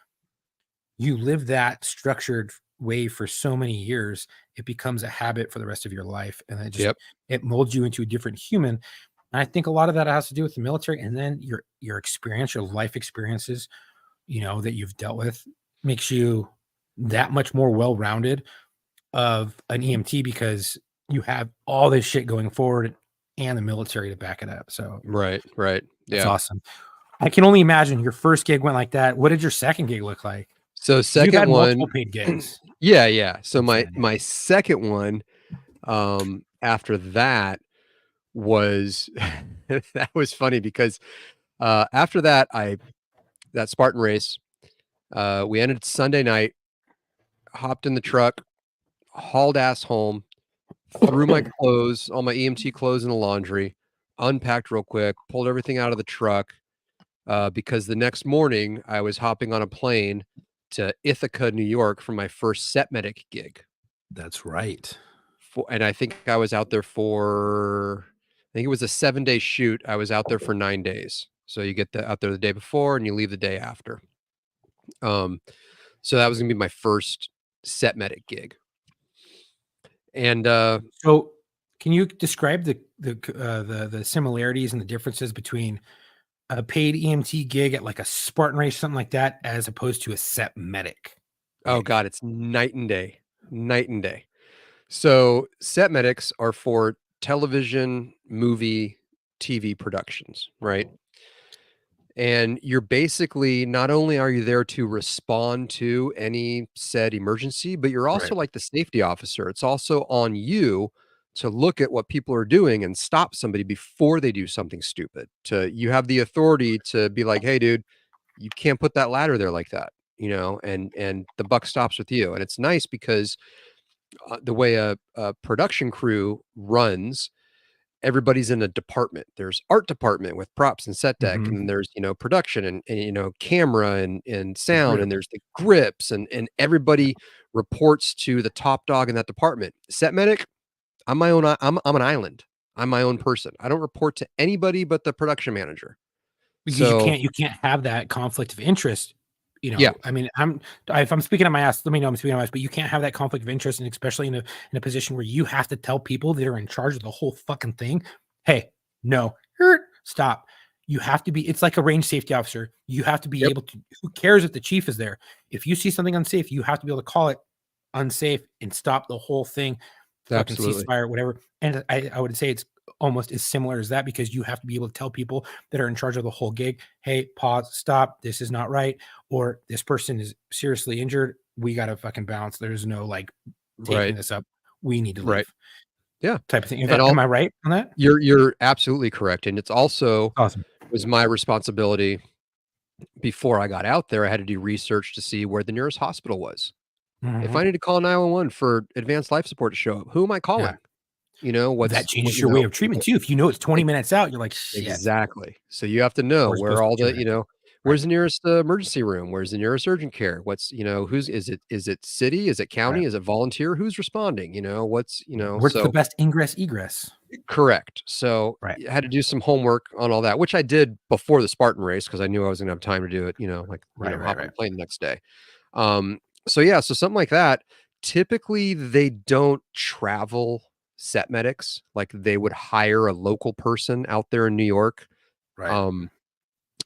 you live that structured way for so many years, it becomes a habit for the rest of your life. And Yep. it molds you into a different human. And I think a lot of that has to do with the military, and then your experience, your life experiences, that you've dealt with makes you that much more well-rounded of an EMT because you have all this shit going forward and the military to back it up. So Right. that's Yeah. awesome. I can only imagine your first gig went like that. What did your second gig look like? So You've second had one, multiple paid gigs. yeah. So Since then, yeah. my second one, after that was that was funny because after that that Spartan race, we ended Sunday night, hopped in the truck, hauled ass home, threw my clothes, all my EMT clothes in the laundry, unpacked real quick, pulled everything out of the truck, because the next morning I was hopping on a plane to Ithaca, New York for my first set medic gig. That's right. And I think I was out there I think it was a 7-day shoot. I was out there for 9 days. So you get out there the day before and you leave the day after. So that was gonna be my first set medic gig. And So, can you describe the similarities and the differences between a paid EMT gig at like a Spartan race, something like that, as opposed to a set medic? oh gig? god, it's night and day. Night and day. So set medics are for television, movie, TV productions, right? And you're basically, not only are you there to respond to any said emergency, but you're also Right. like the safety officer. It's also on you to look at what people are doing and stop somebody before they do something stupid. You have the authority to be like, "Hey, dude, you can't put that ladder there like that," and the buck stops with you. And it's nice because the way a production crew runs, everybody's in a department. There's art department with props and set deck, and Mhm. then there's production and camera and sound, Grip. and there's the grips, and everybody reports to the top dog in that department. Set medic, I'm my own. I'm an island. I'm my own person. I don't report to anybody but the production manager. Because you So can't have that conflict of interest. yeah, I mean, if I'm speaking on my ass, let me know I'm speaking on my ass, but you can't have that conflict of interest, and especially in a position where you have to tell people that are in charge of the whole fucking thing, hey, no, stop. You have to be, it's like a range safety officer. You have to be Yep. able to, who cares if the chief is there? If you see something unsafe, you have to be able to call it unsafe and stop the whole thing, fucking absolutely. ceasefire, whatever. And I would say it's almost as similar as that, because you have to be able to tell people that are in charge of the whole gig, hey, pause, stop, this is not right, or this person is seriously injured, we got to fucking bounce, there's no like taking Right. this up, we need to leave, Right. Yeah. type of thing. And Am I right on that? you're absolutely correct. And it's also Awesome. was my responsibility before I got out there. I had to do research to see where the nearest hospital was. If Mhm. I need to call 911 for advanced life support to show up, who am I calling? That changes your way of treatment too. If you know it's 20 minutes out, you're like, shit. Exactly. So you have to know We're where supposed to all do the, that. where's the nearest emergency room? Where's the nearest urgent care? What's, who's, is it city? Is it county? Right. Is it volunteer? Who's responding? Where's the So best ingress egress? correct. So Right. I had to do some homework on all that, which I did before the Spartan race because I knew I was going to have time to do it, hop on a plane the next day. So yeah, so something like that. Typically, they don't travel set medics like they would hire a local person out there in New York. Right.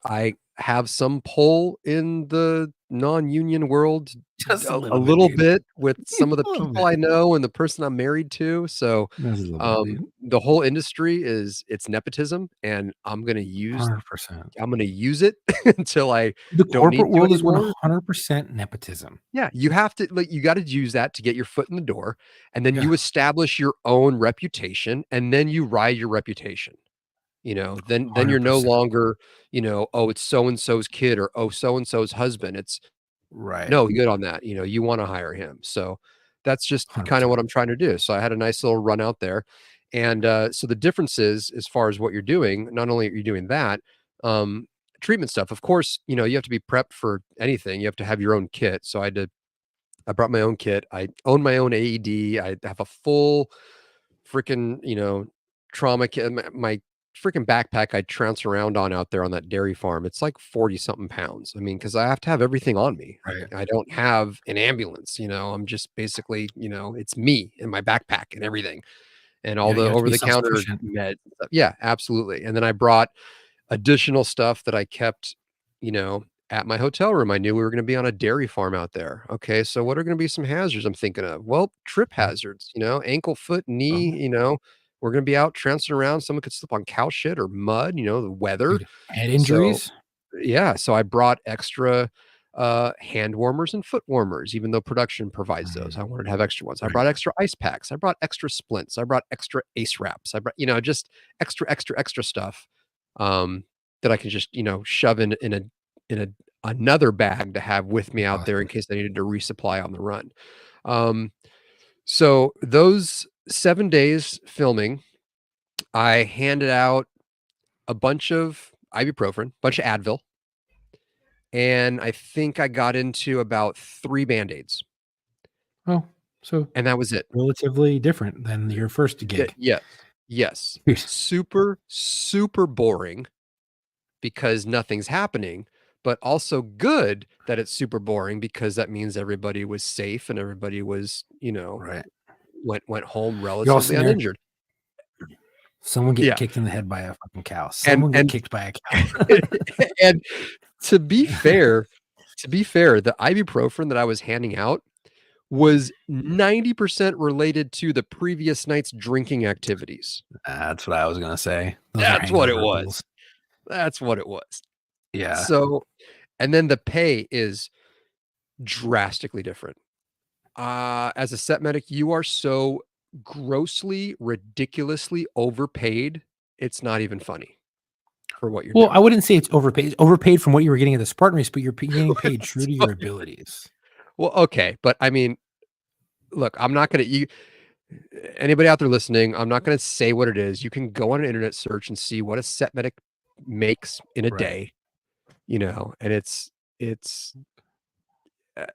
I have some pull in the non-union world Just a little bit with some of the A little people I know and the person I'm married to. So the whole industry it's nepotism, and I'm gonna use 100%. it until I The don't need corporate to world is anymore. 100% nepotism. Yeah, you have to you got to use that to get your foot in the door, and then you Yeah. establish your own reputation, and then you ride your reputation. Then you're no 100%. longer, oh, it's so and so's kid, or oh, so and so's husband. It's Right. no good on that. You want to hire him. So that's just kind of 100%. what I'm trying to do. So I had a nice little run out there. And so the difference is, as far as what you're doing, not only are you doing that, treatment stuff, of course, you have to be prepped for anything. You have to have your own kit. So I brought my own kit. I own my own AED. I have a full freaking, trauma kit. My freaking backpack I trounce around on out there on that dairy farm. It's like 40 something pounds. I mean, because I have to have everything on me. Right. I don't have an ambulance, I'm just basically, it's me and my backpack and everything. And all Yeah, you the have to be over the counter self-sufficient. meds. Yeah, absolutely. And then I brought additional stuff that I kept, at my hotel room. I knew we were going to be on a dairy farm out there. Okay, so what are going to be some hazards I'm thinking of? Well, trip hazards, ankle, foot, knee, we're going to be out trouncing around. Someone could slip on cow shit or mud, the weather. Dude, head So injuries. yeah, so I brought extra hand warmers and foot warmers, even though production provides those. I wanted to have extra ones. I Right. brought extra ice packs. I brought extra splints. I brought extra ace wraps. I brought, just extra stuff that I can just, shove in another bag to have with me out there in Awesome. case I needed to resupply on the run. So those 7 days filming, I handed out a bunch of ibuprofen, bunch of Advil, and I think I got into about 3 Band-Aids, Oh, so and that was it. relatively different than your first gig. Yes. Yes. Super, super boring because nothing's happening, but also good that it's super boring because that means everybody was safe and everybody was, Right. went home You're all relatively sitting there, uninjured. someone get Yeah. kicked in the head by a fucking cow. Someone get and kicked by a cow. and to be fair, the ibuprofen that I was handing out was 90% related to the previous night's drinking activities. That's what I was gonna say. That's what it was. That's what it was. Yeah. So, and then the pay is drastically different. As a set medic, you are so grossly, ridiculously overpaid. It's not even funny for what you're Well, doing. I wouldn't say it's overpaid. It's overpaid from what you were getting at the Spartan race, but you're getting paid true to your abilities. Well, okay, but I mean, look, I'm not gonna anybody out there listening, I'm not gonna say what it is. You can go on an internet search and see what a set medic makes in a Right. day, and uh,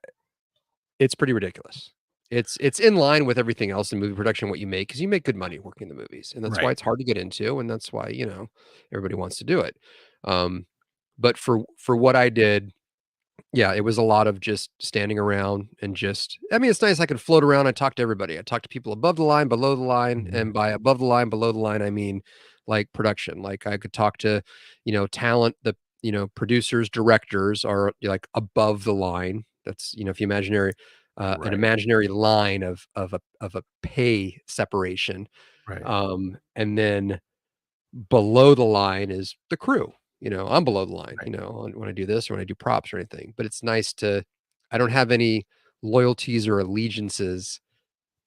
it's pretty ridiculous. It's in line with everything else in movie production, what you make, because you make good money working in the movies, and that's why Right. it's hard to get into, and that's why, everybody wants to do it. Um, but for what I did, yeah, it was a lot of just standing around and I mean, it's nice I could float around and talk to everybody. I talk to people above the line, below the line, Mhm. and by above the line, below the line, I mean like production. Like I could talk to, talent, producers, directors are like above the line. That's, if you imaginary an Right. imaginary line of a pay separation. Right. And then below the line is the crew. I'm below the line, Right. when I do this or when I do props or anything. But it's nice I don't have any loyalties or allegiances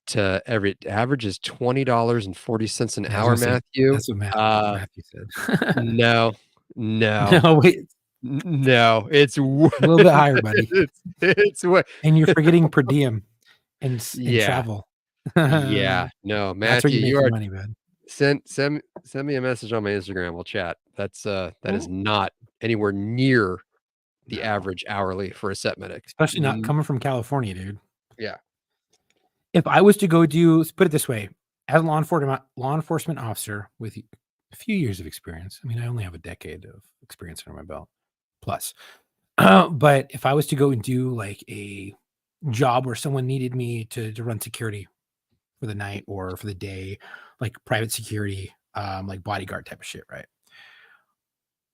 to every average is $20.40 an Yeah, I was hour, gonna say Matthew. that's what Uh, Matthew said. no, no, No, wait, no, it's a little bit higher, buddy. it's what, And you're forgetting per diem and yeah, travel. yeah, no, That's where Matthew, you make you your are money, man. send me a message on my Instagram. We'll chat. That is Well, not anywhere near the no, average hourly for a set medic. especially not coming from California, dude. Yeah. If I was to go let's put it this way, as a law enforcement officer with a few years of experience, I mean, I only have a decade of experience under my belt plus. But if I was to go and do like a job where someone needed me to run security for the night or for the day, like private security, like bodyguard type of shit, right?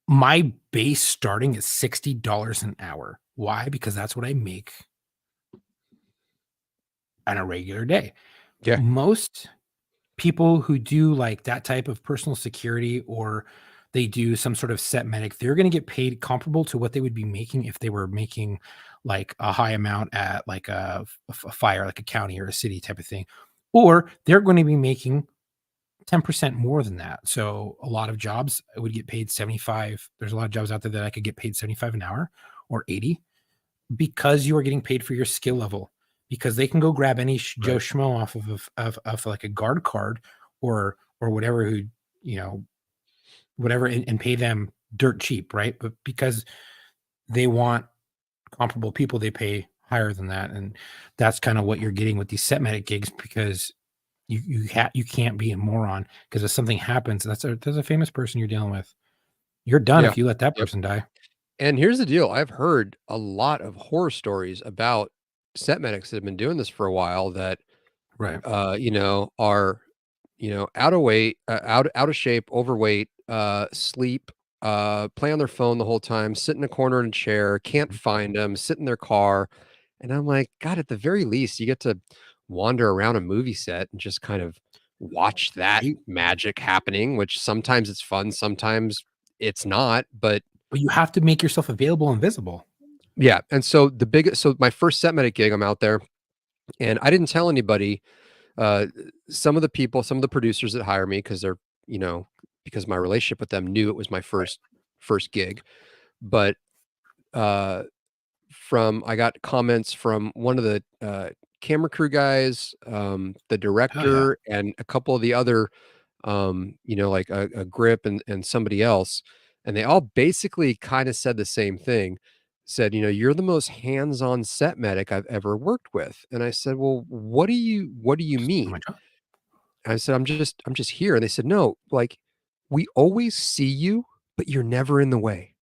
My base starting is $60 an hour. Why? Because that's what I make on a regular day. Yeah. Most people who do like that type of personal security or they do some sort of set medic, they're going to get paid comparable to what they would be making if they were making like a high amount at like a fire, like a county or a city type of thing. Or they're going to be making 10% more than that. So a lot of jobs I would get paid 75. There's a lot of jobs out there that I could get paid 75 an hour or 80 because you are getting paid for your skill level. Because they can go grab any Joe Right. Schmo off of like a guard card or whatever who whatever and pay them dirt cheap, right? But because they want comparable people, they pay higher than that, and that's kind of what you're getting with these set medic gigs because you can't be a moron because if something happens, there's a famous person you're dealing with. You're done Yeah. if you let that Yep. person die. And here's the deal. I've heard a lot of horror stories about set medics that have been doing this for a while that, Right. are, out of weight, out of shape, overweight, sleep, play on their phone the whole time, sit in a corner in a chair, can't find them, sit in their car. And I'm like, God, at the very least, you get to wander around a movie set and just kind of watch that Right. magic happening, which sometimes it's fun, sometimes it's not, but But you have to make yourself available and visible. yeah. And so my first set medic gig, I'm out there and I didn't tell anybody. Some of the producers that hire me because they're, because my relationship with them knew it was my first gig. But uh, I got comments from one of the camera crew guys, the Oh yeah. director, and a couple of the other, like a grip and somebody else, and they all basically kind of said the same thing. Said, you're the most hands-on set medic I've ever worked with. And I said, well, what do you Just doing my mean? job. I said, I'm just here. And they said, no, like we always see you, but you're never in the way.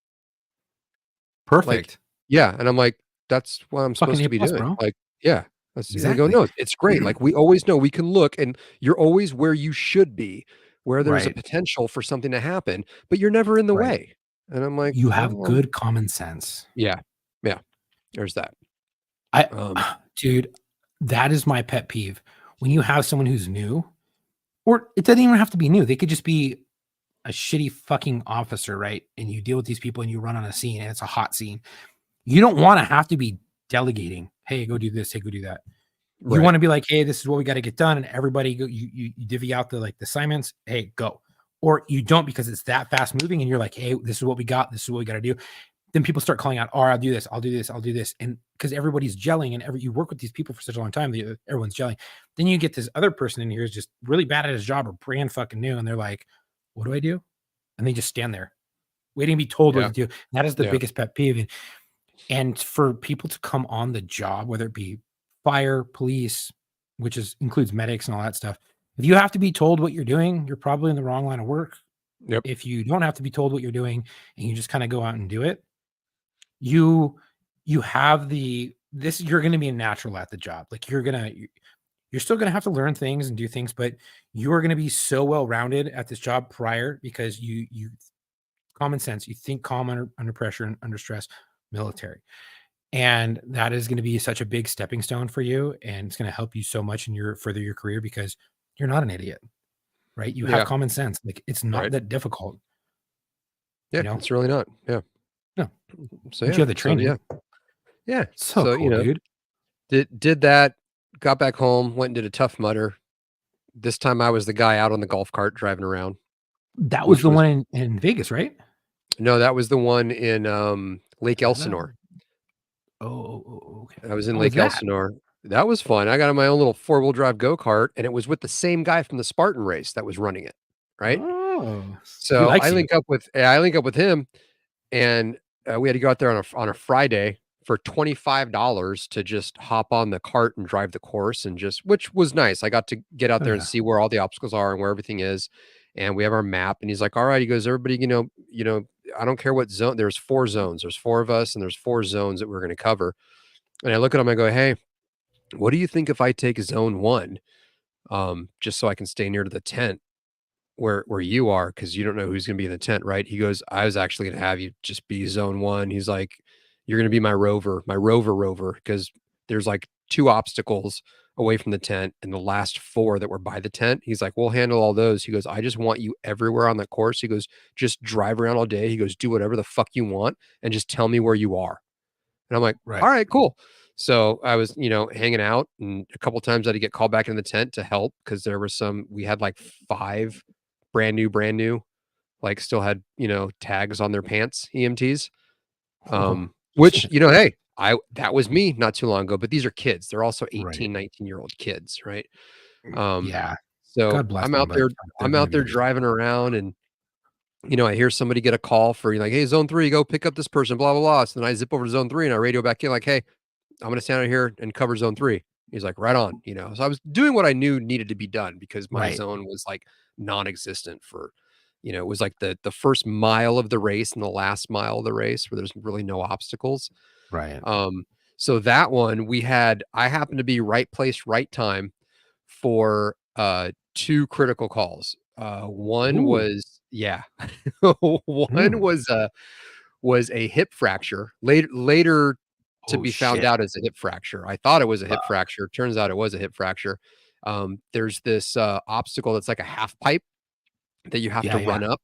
Like, Perfect. yeah. And I'm like, that's what I'm Fucking supposed A to be plus, doing. bro. Like, yeah. They go, Exactly. no, it's great. Like we always know we can look and you're always where you should be, where there's a Right. potential for something to happen, but you're never in the Right. way. And I'm like, You have well, good common sense. yeah, yeah, there's that. I Um, dude, that is my pet peeve. When you have someone who's new, or it doesn't even have to be new. They could just be a shitty fucking officer, right? And you deal with these people and you run on a scene and it's a hot scene. You don't want to have to be delegating. Hey, go do this. Hey, go do that. You want to be like, hey, this is what we got to get done, and everybody go. You divvy out the assignments. Hey, go. Or you don't because it's that fast moving, and you're like, hey, this is what we got. This is what we got to do. Then people start calling out, I'll do this. I'll do this. I'll do this. And because everybody's gelling and you work with these people for such a long time, everyone's gelling. Then you get this other person in here who's just really bad at his job or brand fucking new. And they're like, what do I do? And they just stand there waiting to be told what to do. And that is the biggest pet peeve. And for people to come on the job, whether it be fire, police, which includes medics and all that stuff. If you have to be told what you're doing, you're probably in the wrong line of work. Yep. If you don't have to be told what you're doing and you just kind of go out and do it, you have you're going to be a natural at the job. Like you're still going to have to learn things and do things, but you're going to be so well-rounded at this job prior because you common sense, you think calm under pressure and under stress, military. And that is going to be such a big stepping stone for you. And it's going to help you so much in your career because you're not an idiot, right? You have common sense. Like it's not that difficult. Yeah, it's really not. Yeah. No. So you have the training. Yeah. So cool, dude. Did that, got back home, went and did a Tough Mudder. This time I was the guy out on the golf cart driving around. That was the one in Vegas, right? No, that was the one in Lake Elsinore. Oh, okay. I was in Lake Elsinore. That was fun. I got on my own little 4-wheel drive go-kart, and it was with the same guy from the Spartan race that was running it, right? Oh, so I link up with him, and we had to go out there on a Friday for $25 to just hop on the cart and drive the course, and which was nice. I got to get out there and see where all the obstacles are and where everything is, and we have our map. And he's like, "All right," he goes, "Everybody, you know, I don't care what zone. There's 4 zones. There's 4 of us, and there's 4 zones that we're going to cover." And I look at him, I go, "Hey, what do you think if I take zone 1, just so I can stay near to the tent where you are, because you don't know who's going to be in the tent, right?" He goes, "I was actually going to have you just be zone 1." He's like, "You're going to be my rover, because there's like 2 obstacles away from the tent, and the last 4 that were by the tent." He's like, "We'll handle all those." He goes, "I just want you everywhere on the course." He goes, "Just drive around all day." He goes, "Do whatever the fuck you want and just tell me where you are." And I'm like, "All right, cool." So I was, hanging out, and a couple times I had to get called back in the tent to help because we had like 5 brand new, like still had, tags on their pants, EMTs. Which, hey, that was me not too long ago, but these are kids. They're also 18, 19-year-old kids, right? So I'm out there driving around, and I hear somebody get a call for like, "Hey, zone 3, go pick up this person, blah, blah, blah." So then I zip over to zone 3 and I radio back in like, "Hey, I'm going to stand out here and cover zone 3. He's like, "Right on." So I was doing what I knew needed to be done because my zone was like non-existent for, it was like the first mile of the race and the last mile of the race where there's really no obstacles. Right. So that one I happened to be right place, right time for 2 critical calls. One was one was a hip fracture. Later to be found out as a hip fracture. I thought it was a hip fracture. Turns out it was a hip fracture. There's this obstacle that's like a half pipe that you have to run up,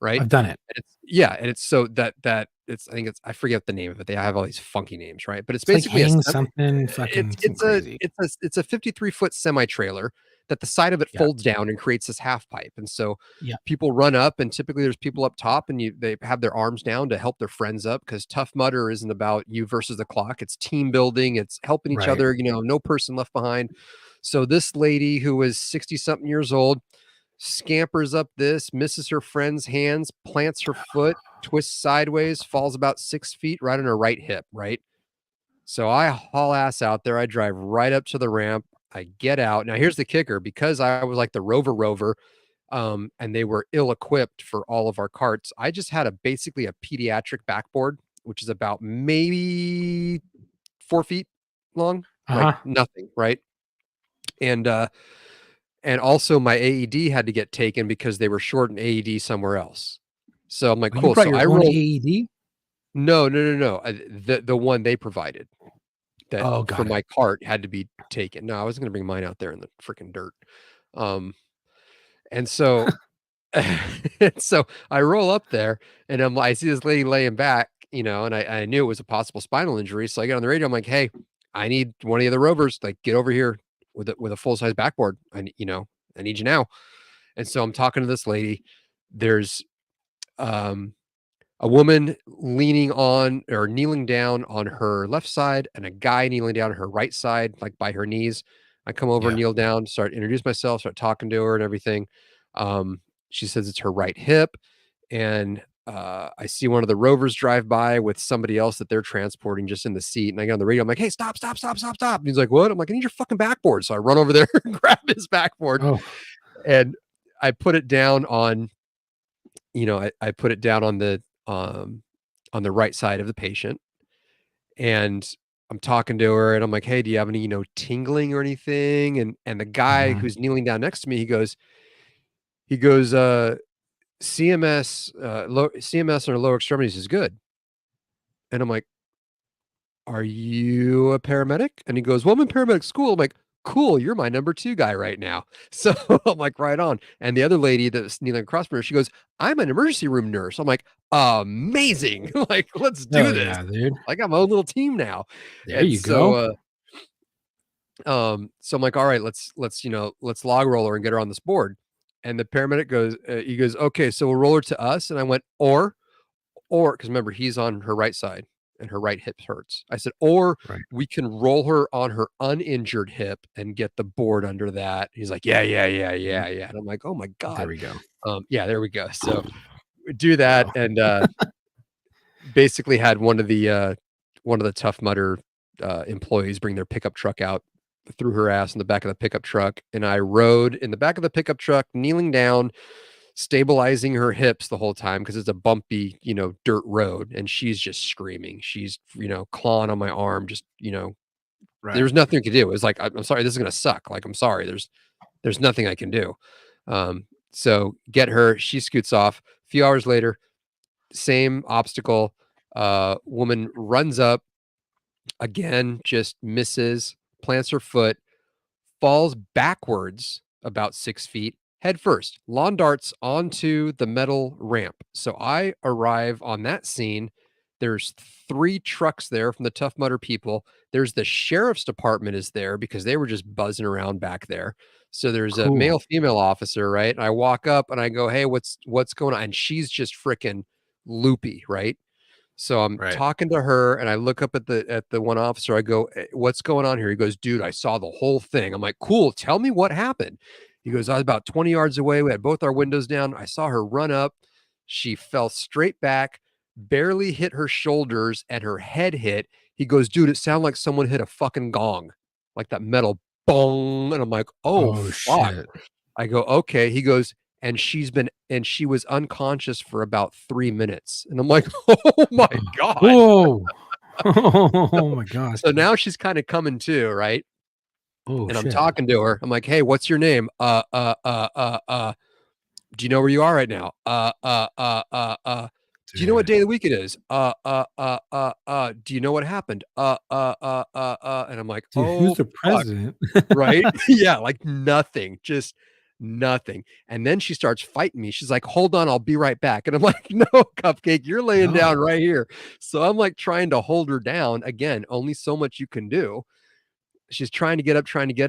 right? I've done it. And it's so that I forget the name of it. They have all these funky names, right? But it's Like basically it's a 53-foot semi-trailer that the side of it folds down and creates this half pipe. And so people run up, and typically there's people up top, and they have their arms down to help their friends up, because Tough Mudder isn't about you versus the clock. It's team building. It's helping each other, no person left behind. So this lady who was 60-something years old scampers up this, misses her friend's hands, plants her foot, twists sideways, falls about 6 feet right on her right hip, right? So I haul ass out there. I drive right up to the ramp. I get out. Now here's the kicker, because I was like the rover, and they were ill-equipped for all of our carts. I just had basically a pediatric backboard, which is about maybe 4 feet long, like nothing, right? And also my AED had to get taken because they were short an AED somewhere else. So I'm like, cool. So I rolled AED. No. The one they provided that for my cart had to be taken. No, I wasn't going to bring mine out there in the freaking dirt. And so And so I roll up there and I see this lady laying back, and I knew it was a possible spinal injury. So I get on the radio. I'm like, hey, I need one of the other rovers, like get over here with a full size backboard. I need you now. And so I'm talking to this lady. There's a woman leaning on or kneeling down on her left side and a guy kneeling down on her right side, like by her knees. I come over, Yeah. kneel down, introduce myself, start talking to her and everything. She says it's her right hip. And I see one of the rovers drive by with somebody else that they're transporting just in the seat. And I get on the radio. I'm like, hey, stop. And he's like, what? I'm like, I need your fucking backboard. So I run over there and grab his backboard. Oh, And I put it down on, I put it down on the right side of the patient. And I'm talking to her and I'm like, hey, do you have any, tingling or anything? And the guy who's kneeling down next to me, he goes, CMS, CMS on her lower extremities is good. And I'm like, are you a paramedic? And he goes, well, I'm in paramedic school. I'm like, cool, you're my number 2 guy right now. So I'm like, right on. And the other lady that's kneeling across from her, she goes, I'm an emergency room nurse. I'm like, amazing. Like, let's do hell this. yeah, dude. I got my own little team now. There you go. So I'm like, all right, let's log roll her and get her on this board. And the paramedic goes, he goes, okay, so we'll roll her to us. And I went, or, because remember, he's on her right side and her right hip hurts. I said, or we can roll her on her uninjured hip and get the board under that. He's like, yeah. And I'm like, oh my God. There we go. Yeah, there we go. So we do that. And basically had one of the Tough Mudder employees bring their pickup truck out, threw her ass in the back of the pickup truck, and I rode in the back of the pickup truck, kneeling down, stabilizing her hips the whole time because it's a bumpy, dirt road, and she's just screaming. She's, clawing on my arm, just, there's nothing to do. It was like, I'm sorry, this is gonna suck. Like, I'm sorry, there's nothing I can do. So get her, she scoots off. A few hours later, same obstacle. Woman runs up again, just misses, plants her foot, falls backwards about 6 feet, head first, lawn darts onto the metal ramp. So I arrive on that scene. There's 3 trucks there from the Tough Mudder people. There's the sheriff's department is there because they were just buzzing around back there. So there's a male, female officer, right? And I walk up and I go, hey, what's going on? And she's just freaking loopy, right? So I'm talking to her and I look up at the one officer. I go, what's going on here? He goes, dude, I saw the whole thing. I'm like, cool. Tell me what happened. He goes, I was about 20 yards away. We had both our windows down. I saw her run up. She fell straight back, barely hit her shoulders, and her head hit. He goes, dude, it sounded like someone hit a fucking gong, like that metal bong. And I'm like, oh fuck. Shit. I go, okay. He goes, and she was unconscious for about 3 minutes. And I'm like, oh my God. Whoa. Oh my gosh. So now she's kind of coming to, right? Oh, and I'm talking to her. I'm like, hey, what's your name? Do you know where you are right now? Do you know what day of the week it is? Do you know what happened? And I'm like, dude, oh, who's the president? Right? Yeah, like nothing. Just nothing. And then she starts fighting me. She's like, hold on, I'll be right back. And I'm like, no, Cupcake, you're laying down right here. So I'm like trying to hold her down. Again, only so much you can do. She's trying to get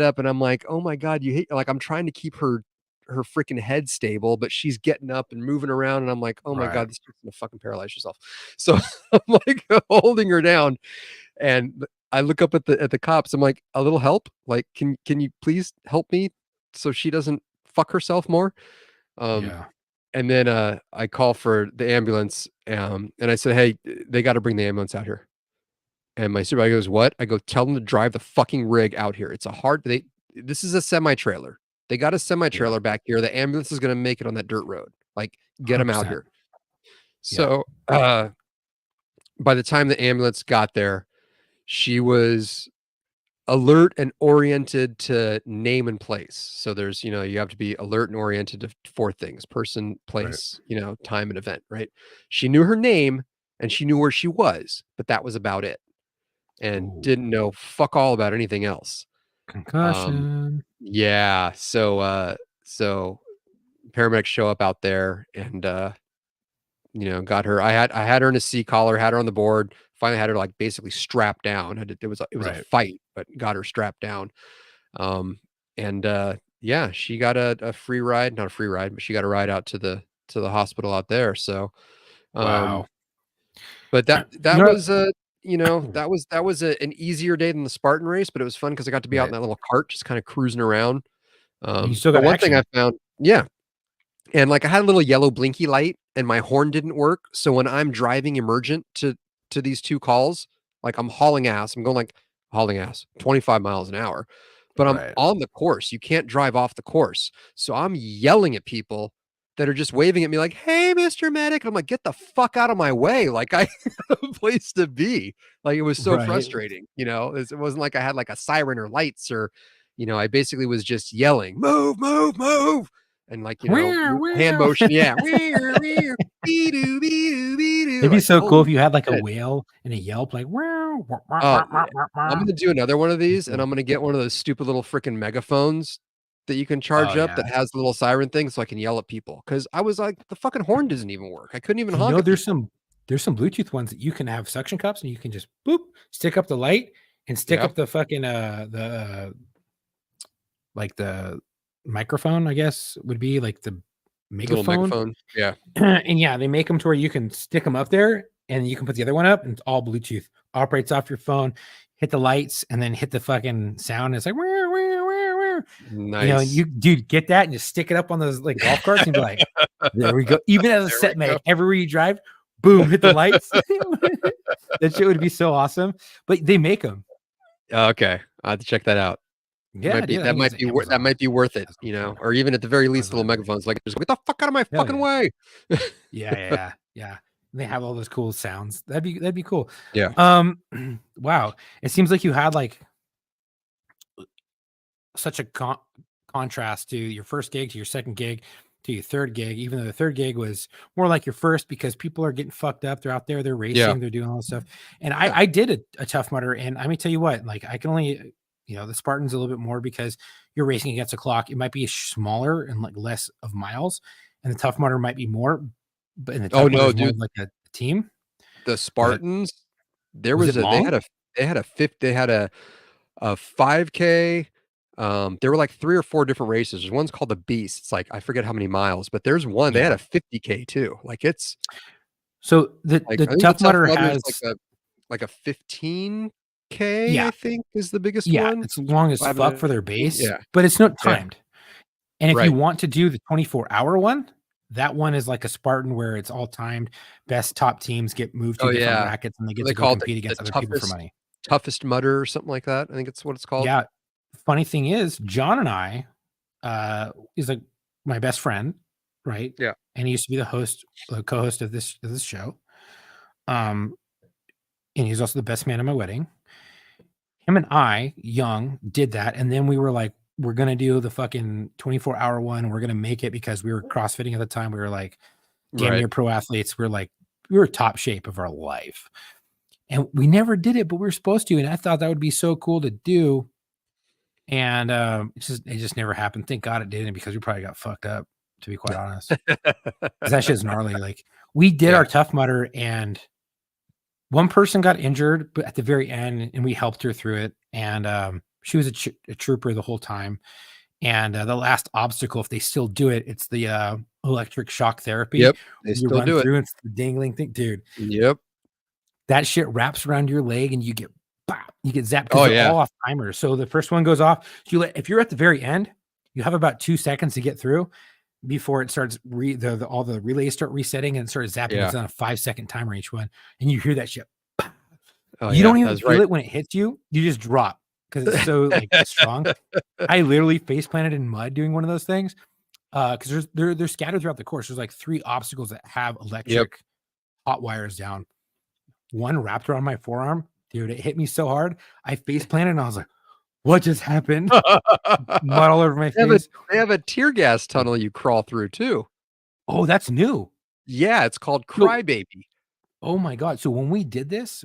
up. And I'm like, oh my God, you hate, like, I'm trying to keep her freaking head stable, but she's getting up and moving around. And I'm like, oh my God, this chick's gonna fucking paralyze herself. So I'm like holding her down. And I look up at the cops. I'm like, a little help? Like, can you please help me so she doesn't fuck herself more? And then I call for the ambulance. And I said, hey, they got to bring the ambulance out here. And my supervisor goes, what? I go, tell them to drive the fucking rig out here. It's this is a semi-trailer. They got a semi-trailer back here. The ambulance is going to make it on that dirt road. Like, get them out here. So by the time the ambulance got there, she was alert and oriented to name and place. So there's, you have to be alert and oriented to 4 things: person, place, time and event, right? She knew her name and she knew where she was, but that was about it. And didn't know fuck all about anything else. Concussion. Yeah. So paramedics show up out there and got her. I had her in a C collar, had her on the board. Finally had her like basically strapped down. It was a Right. fight, but got her strapped down. And yeah, she got a free ride, not a free ride, but she got a ride out to the hospital out there. So Wow. but that know- was that was an easier day than the Spartan race, but it was fun because I got to be out in Right. that little cart just kind of cruising around. You still But got one thing I action. found, yeah. And like I had a little yellow blinky light and my horn didn't work. So when I'm driving emergent to these two calls, like I'm hauling ass, I'm going like hauling ass 25 miles an hour, but I'm Right. on the course. You can't drive off the course. So I'm yelling at people that are just waving at me like, "Hey, Mr. Medic." And I'm like, "Get the fuck out of my way." Like I have a place to be. Like it was so Right. frustrating, it wasn't like I had like a siren or lights or, I basically was just yelling, "Move, move, move." And like, Wow, hand wow. motion. Yeah. Be-doo, be-doo, be-doo. It'd be Like, so cool holy if you had like a shit. whale and a yelp, like wow. Oh, yeah. I'm gonna do another one of these, and Cool. I'm gonna get one of those stupid little freaking megaphones that you can charge Oh up yeah. that has the little siren thing so I can yell at people. Cause I was like, the fucking horn doesn't even work. I couldn't even honk at There's people. some Bluetooth ones that you can have suction cups and you can just boop stick up the light and stick Yep. up the fucking like the microphone, I guess would be like the Little megaphone. megaphone. Yeah. And yeah, they make them to where you can stick them up there and you can put the other one up and it's all Bluetooth. Operates off your phone, hit the lights and then hit the fucking sound. It's like Nice. you dude get that and just stick it up on those like golf carts and be like, there we go. Even as a There set we go. medic, everywhere you drive, boom, hit the lights. That shit would be so awesome. But they make them. Okay. I'll have to check that out. Yeah, dude, I That think might it's be that Amazon. might be worth it, That's cool. or even at the very least, little Amazon. megaphones like just get the fuck out of my Hell fucking yeah. way. Yeah. And they have all those cool sounds. That'd be cool. Yeah. Wow. It seems like you had like such a contrast to your first gig, to your second gig, to your third gig, even though the third gig was more like your first because people are getting fucked up. They're out there, they're racing, Yeah. they're doing all this stuff. And I did a Tough Mudder, and I mean, tell you what, like I can only, the Spartan's a little bit more because you're racing against a clock. It might be smaller and like less of miles, and the Tough Mudder might be more, but in the Tough Mudder is more dude. of like a team. The Spartans, there Was was it a long? they had a 5K. There were like 3 or 4 different races. There's one's called the Beast. It's like I forget how many miles, but there's one. They had a 50K too. Like it's So the like I think Tough the Mudder Mudder has is like a 15K. Yeah. I think is the biggest Yeah, one. it's long as fuck 500. for their base, Yeah. but it's not Yeah. timed. And if Right. you want to do the 24-hour one, that one is like a Spartan where it's all timed. Best top teams get moved to Oh, different yeah. brackets and they get They to go call it compete the against other people for toughest money. toughest Mudder or something like that. I think it's what it's called. Yeah. Funny thing is, John and I is like my best friend, right? Yeah. And he used to be the co-host of this show. And he's also the best man at my wedding. Him and I, young, did that, and then we were like, we're gonna do the fucking 24-hour one. We're gonna make it because we were CrossFitting at the time. We were like damn Right. near pro athletes. We were top shape of our life, and we never did it, but we were supposed to. And I thought that would be so cool to do. And it just never happened. Thank God it didn't, because we probably got fucked up, to be quite honest. 'Cause that shit's gnarly. Like we did Yeah. our Tough Mudder, and one person got injured, but at the very end, and we helped her through it. And she was a trooper the whole time. And the last obstacle, if they still do it, it's the electric shock therapy. Yep. They You still run do it. through, and it's the dangling thing, dude. Yep. That shit wraps around your leg, and you get zapped Oh, because they're yeah. all off timers. So the first one goes off. So if you're at the very end, you have about 2 seconds to get through before it starts. All the relays start resetting and start zapping. Yeah. It's on a 5-second timer each one, and you hear that shit. Oh, You yeah. don't even That's feel right. it when it hits you. You just drop because it's so like strong. I literally face planted in mud doing one of those things because they're scattered throughout the course. There's like 3 obstacles that have electric hot wires down. One wrapped around my forearm, dude. It hit me so hard. I face planted and I was like, "What just happened?" Mud all over my face. They have a tear gas tunnel you crawl through too. Oh, that's new. Yeah, it's called So- Crybaby. Oh my god! So when we did this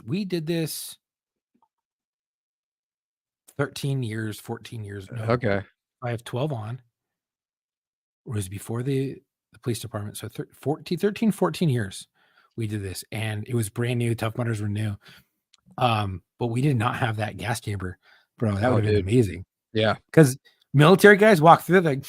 13 years, 14 years. No, Okay. I have 12 on. was before the police department. So 13, 14 years we did this, and it was brand new. Tough Mudders were new. But we did not have that gas chamber, bro. That would have been amazing. Yeah. Because military guys walk through like,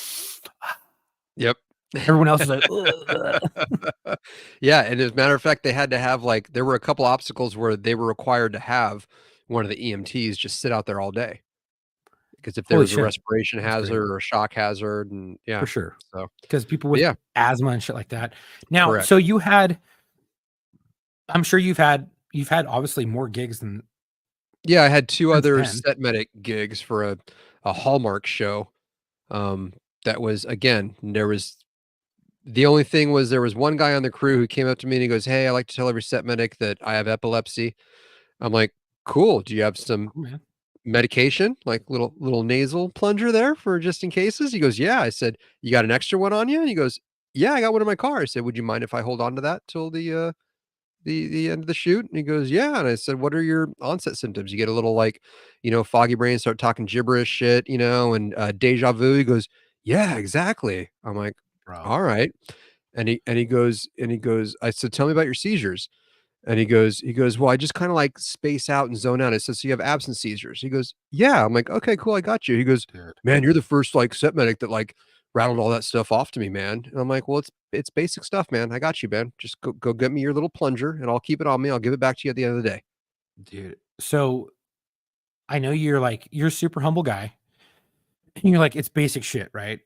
Yep. everyone else is like, "Ugh." Yeah, and as a matter of fact, they had to have like there were a couple obstacles where they were required to have one of the EMTs just sit out there all day. Because if there Holy was a shit. respiration That's great. hazard or a shock hazard, and yeah, For sure. so Because people but with yeah, asthma and shit like that. Now, correct. so I'm sure you've had obviously more gigs than Yeah, I had 2 since other then. set medic gigs for a Hallmark show. That was again, the only thing was there was one guy on the crew who came up to me and he goes, "Hey, I like to tell every set medic that I have epilepsy." I'm like, "Cool. Do you have some Oh, man. medication, like little nasal plunger there for just in cases?" He goes, "Yeah." I said, "You got an extra one on you?" And he goes, "Yeah, I got one in my car." I said, "Would you mind if I hold on to that till the end of the shoot?" And he goes, "Yeah." And I said, "What are your onset symptoms? You get a little like, foggy brain, start talking gibberish shit, and deja vu." He goes, "Yeah, exactly." I'm like, Bro. "All right." And he goes, I said, "Tell me about your seizures." And he goes, "Well, I just kind of like space out and zone out." I said, "So you have absence seizures?" He goes, "Yeah." I'm like, "Okay, cool. I got you." He goes, Dude. "Man, you're the first like set medic that like rattled all that stuff off to me, man." And I'm like, "Well, it's basic stuff, man. I got you, man. Just go get me your little plunger and I'll keep it on me. I'll give it back to you at the end of the day." Dude. So I know you're a super humble guy. And you're like, it's basic shit, right?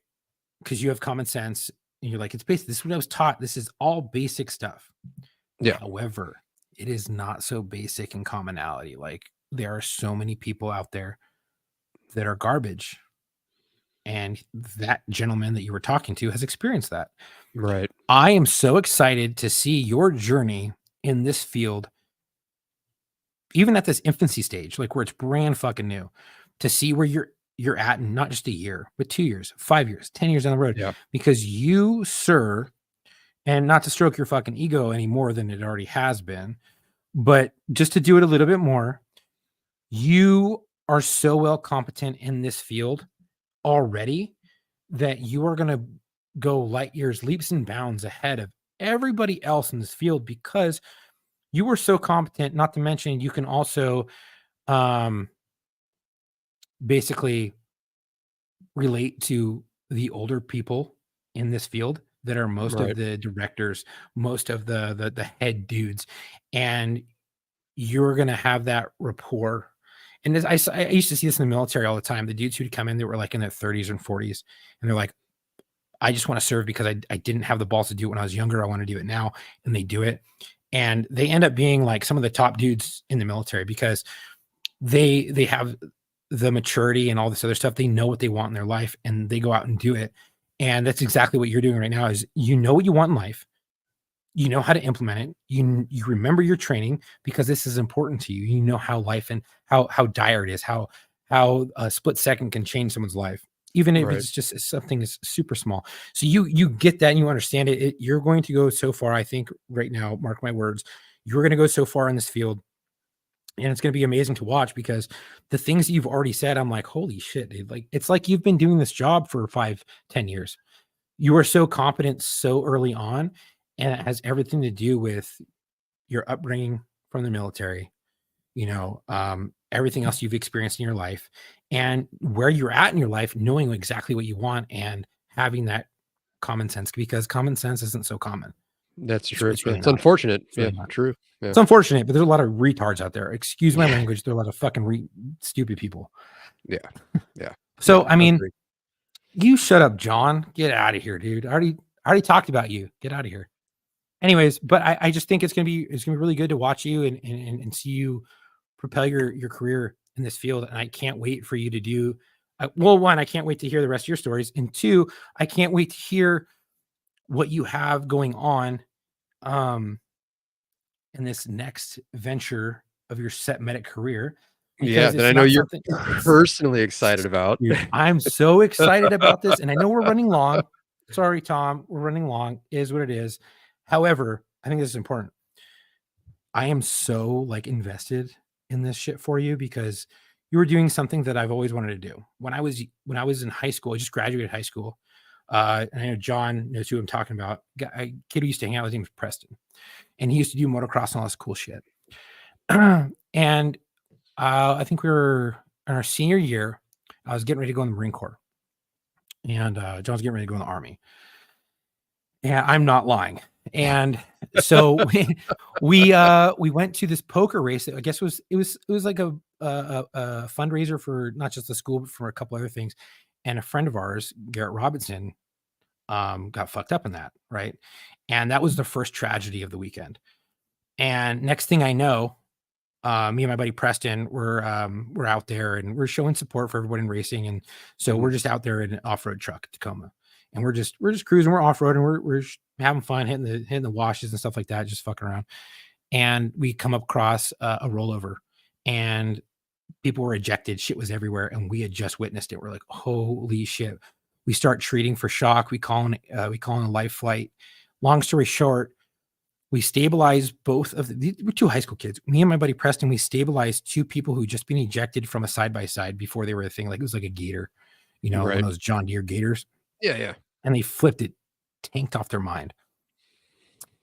Because you have common sense. And you're like, it's basic. This is what I was taught. This is all basic stuff. Yeah. However, it is not so basic in commonality. Like, there are so many people out there that are garbage. And that gentleman that you were talking to has experienced that. Right. I am so excited to see your journey in this field, even at this infancy stage, like where it's brand fucking new, to see where you're at in not just a year, but 2 years, 5 years, 10 years down the road. Yeah. Because you, sir, and not to stroke your fucking ego any more than it already has been, but just to do it a little bit more, you are so well competent in this field already that you are going to go light years, leaps and bounds ahead of everybody else in this field because you were so competent. Not to mention, you can also basically relate to the older people in this field that are most Right. of the directors, most of the head dudes, and you're going to have that rapport. And this, I used to see this in the military all the time. The dudes who'd come in, they were like in their 30s and 40s, and they're like, "I just want to serve because I didn't have the balls to do it when I was younger. I want to do it now," and they do it, and they end up being like some of the top dudes in the military because they have the maturity and all this other stuff. They know what they want in their life, and they go out and do it. And that's exactly what you're doing right now. Is you know what you want in life. You know how to implement it. You remember your training because this is important to you. You know how life and how dire it is, how a split second can change someone's life, even if Right. it's just something is super small. So you get that and you understand it. You're going to go so far. I think right now, mark my words, you're going to go so far in this field, and it's going to be amazing to watch because the things that you've already said, I'm like, holy shit, dude. Like, it's like you've been doing this job for 5-10 years. You are so competent so early on, and it has everything to do with your upbringing from the military, everything else you've experienced in your life and where you're at in your life, knowing exactly what you want and having that common sense, because common sense isn't so common. That's It's- true. it's really It's not. unfortunate. It's really Yeah. not. True. Yeah. It's unfortunate, but there's a lot of retards out there. Excuse my Yeah. language. There are a lot of fucking stupid people. Yeah. Yeah. So, Yeah, I mean, agree. you shut up, John. Get out of here, dude. I already talked about you. Get out of here. Anyways, but I just think it's gonna be really good to watch you and see you propel your career in this field. And I can't wait for you to do well, one, I can't wait to hear the rest of your stories. And two, I can't wait to hear what you have going on in this next venture of your set medic career. Yeah, Because that it's I know not you're something it's- personally excited about. Dude, I'm so excited about this, and I know we're running long. Sorry, Tom, we're running long. Is what it is. However, I think this is important. I am so like invested in this shit for you because you were doing something that I've always wanted to do. When I was in high school, I just graduated high school. And I know John knows who I'm talking about. A kid who used to hang out with him was Preston, and he used to do motocross and all this cool shit. And I think we were in our senior year. I was getting ready to go in the Marine Corps, and John's getting ready to go in the Army. Yeah, I'm not lying. And so we went to this poker race. I guess it was like a fundraiser for not just the school, but for a couple other things. And a friend of ours, Garrett Robinson, got fucked up in that, right? And that was the first tragedy of the weekend. And next thing I know, me and my buddy Preston we're out there and we're showing support for everyone in racing. And so we're just out there in an off-road truck, Tacoma, and we're just cruising, we're off-road, and we're having fun, hitting the washes and stuff like that, just fucking around. And we come across a rollover, and people were ejected. Shit was everywhere, and we had just witnessed it. We're like, holy shit. We start treating for shock. We call in a life flight. Long story short, we stabilized both of these were two high school kids. Me and my buddy Preston, we stabilized two people who just been ejected from a side-by-side before they were a thing. Like it was like a gator, one of those John Deere gators. Yeah. And they flipped it, tanked off their mind.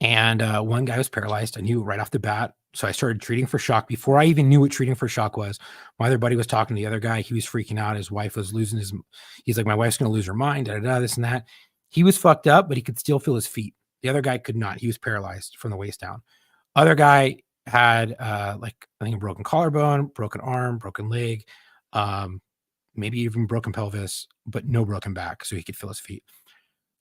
And one guy was paralyzed. I knew right off the bat. So I started treating for shock before I even knew what treating for shock was. My other buddy was talking to the other guy. He was freaking out. His wife was he's like, my wife's going to lose her mind, this and that. He was fucked up, but he could still feel his feet. The other guy could not. He was paralyzed from the waist down. Other guy had I think a broken collarbone, broken arm, broken leg, maybe even broken pelvis, but no broken back, so he could feel his feet.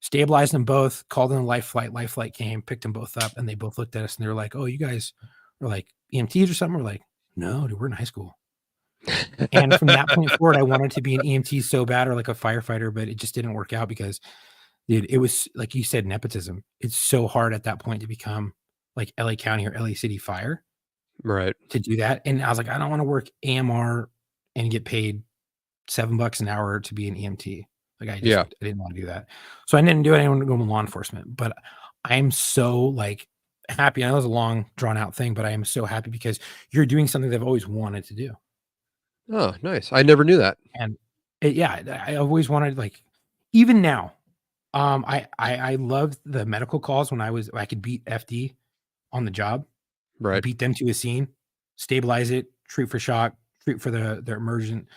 Stabilized them both, called in a life flight. Life flight came, picked them both up, and they both looked at us and they were like, "Oh, you guys are like EMTs or something?" We're like, "No, dude, we're in high school." And from that point forward, I wanted to be an EMT so bad, or like a firefighter, but it just didn't work out because, dude, it was like you said, nepotism. It's so hard at that point to become like LA County or LA City Fire, Right? To do that. And I was like, I don't want to work AMR and get paid $7 an hour to be an EMT. Like I didn't want to do that. So I didn't do it. I wanted to go into law enforcement, but I'm so like happy. I know it was a long drawn out thing, but I am so happy because you're doing something that I've always wanted to do. Oh, nice. I never knew that. And I always wanted, like, even now, I loved the medical calls when I could beat FD on the job, Right. beat them to a scene, stabilize it, treat for shock, treat for the emergent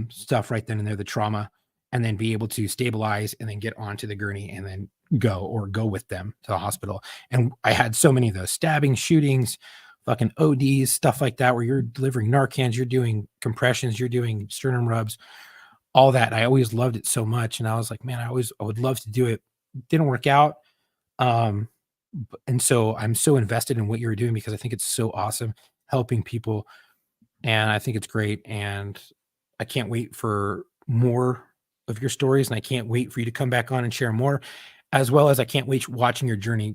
stuff right then and there, the trauma, and then be able to stabilize and then get onto the gurney and then go with them to the hospital. And I had so many of those stabbing, shootings, fucking ODs, stuff like that, where you're delivering Narcans, you're doing compressions, you're doing sternum rubs, all that. I always loved it so much. And I was like, man, I would love to do it. Didn't work out. And so I'm so invested in what you're doing because I think it's so awesome helping people. And I think it's great. And I can't wait for more of your stories. And I can't wait for you to come back on and share more, as well as I can't wait watching your journey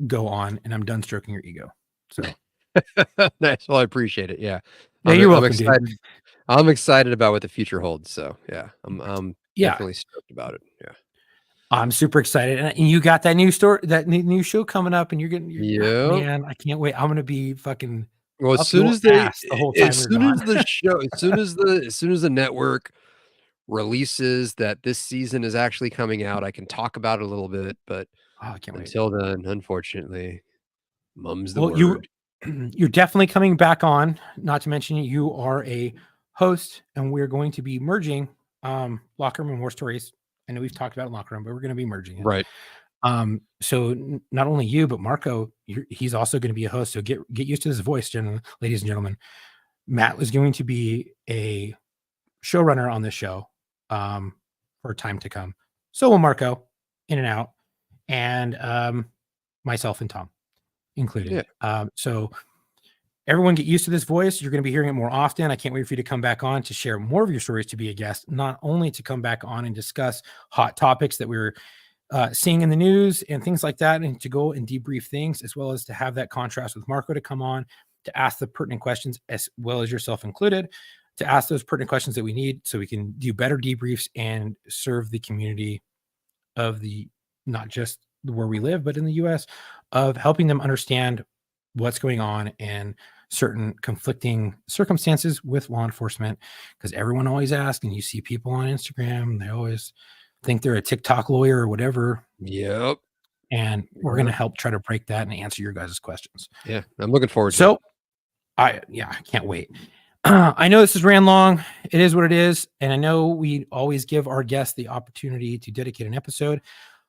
go on. And I'm done stroking your ego. So nice. Well, I appreciate it. Yeah. Yeah, you're welcome, I'm excited. dude. I'm excited about what the future holds. So yeah, I'm definitely stoked about it. Yeah. I'm super excited. And you got that new story, that new show coming up, and Yeah. man, I can't wait. I'm going to be fucking Well, up as soon your as ass the whole time as you're soon gone. as the show, as soon as the network releases that this season is actually coming out, I can talk about it a little bit, but Oh, I can't wait. until then, unfortunately, mum's the Well, word. you're definitely coming back on. Not to mention you are a host, and we're going to be merging Locker Room and War Stories. I know we've talked about Locker Room, but we're going to be merging it. Right. So not only you, but Marco, he's also going to be a host. So get used to this voice, ladies and gentlemen. Matt was going to be a showrunner on this show for time to come. So will Marco, in and out, and myself and Tom included. Yeah. So everyone get used to this voice. You're going to be hearing it more often. I can't wait for you to come back on to share more of your stories, to be a guest, not only to come back on and discuss hot topics that we're seeing in the news and things like that, and to go and debrief things, as well as to have that contrast with Marco to come on to ask the pertinent questions, as well as yourself included, to ask those pertinent questions that we need so we can do better debriefs and serve the community of not just where we live, but in the US, of helping them understand what's going on and certain conflicting circumstances with law enforcement. Because everyone always asks, and you see people on Instagram, they always think they're a TikTok lawyer or whatever. Yep. And we're going to help try to break that and answer your guys' questions. Yeah, I'm looking forward to it. So I can't wait. I know this has ran long. It is what it is. And I know we always give our guests the opportunity to dedicate an episode.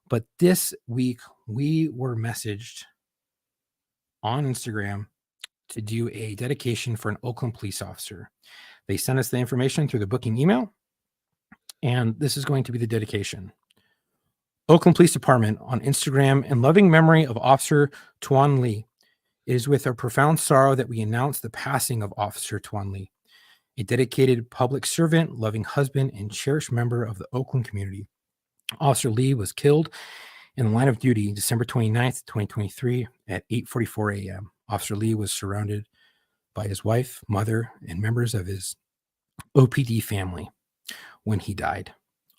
But this week, we were messaged on Instagram to do a dedication for an Oakland police officer. They sent us the information through the booking email. And this is going to be the dedication. Oakland Police Department on Instagram, in loving memory of Officer Tuan Lee. It is with our profound sorrow that we announce the passing of Officer Tuan Lee, a dedicated public servant, loving husband, and cherished member of the Oakland community. Officer Lee was killed in the line of duty December 29th, 2023 at 8:44 a.m. Officer Lee was surrounded by his wife, mother, and members of his OPD family when he died.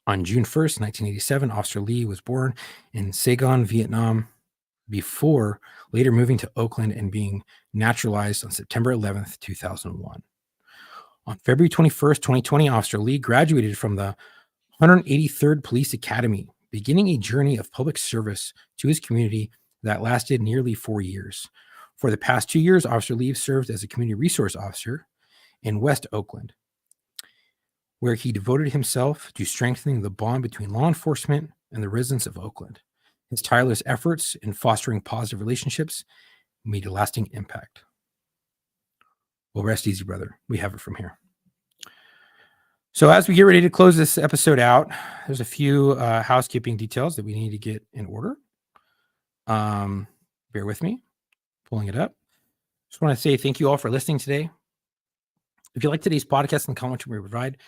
On June 1st, 1987, Officer Lee was born in Saigon, Vietnam, before later moving to Oakland and being naturalized on September 11th, 2001. On February 21st, 2020, Officer Lee graduated from the 183rd Police Academy, beginning a journey of public service to his community that lasted nearly 4 years. For the past 2 years, Officer Lee served as a community resource officer in West Oakland, where he devoted himself to strengthening the bond between law enforcement and the residents of Oakland. His tireless efforts in fostering positive relationships made a lasting impact. Well, rest easy, brother. We have it from here. So as we get ready to close this episode out, there's a few housekeeping details that we need to get in order. Bear with me, pulling it up. Just want to say thank you all for listening today. If you like today's podcast and the comments we provide,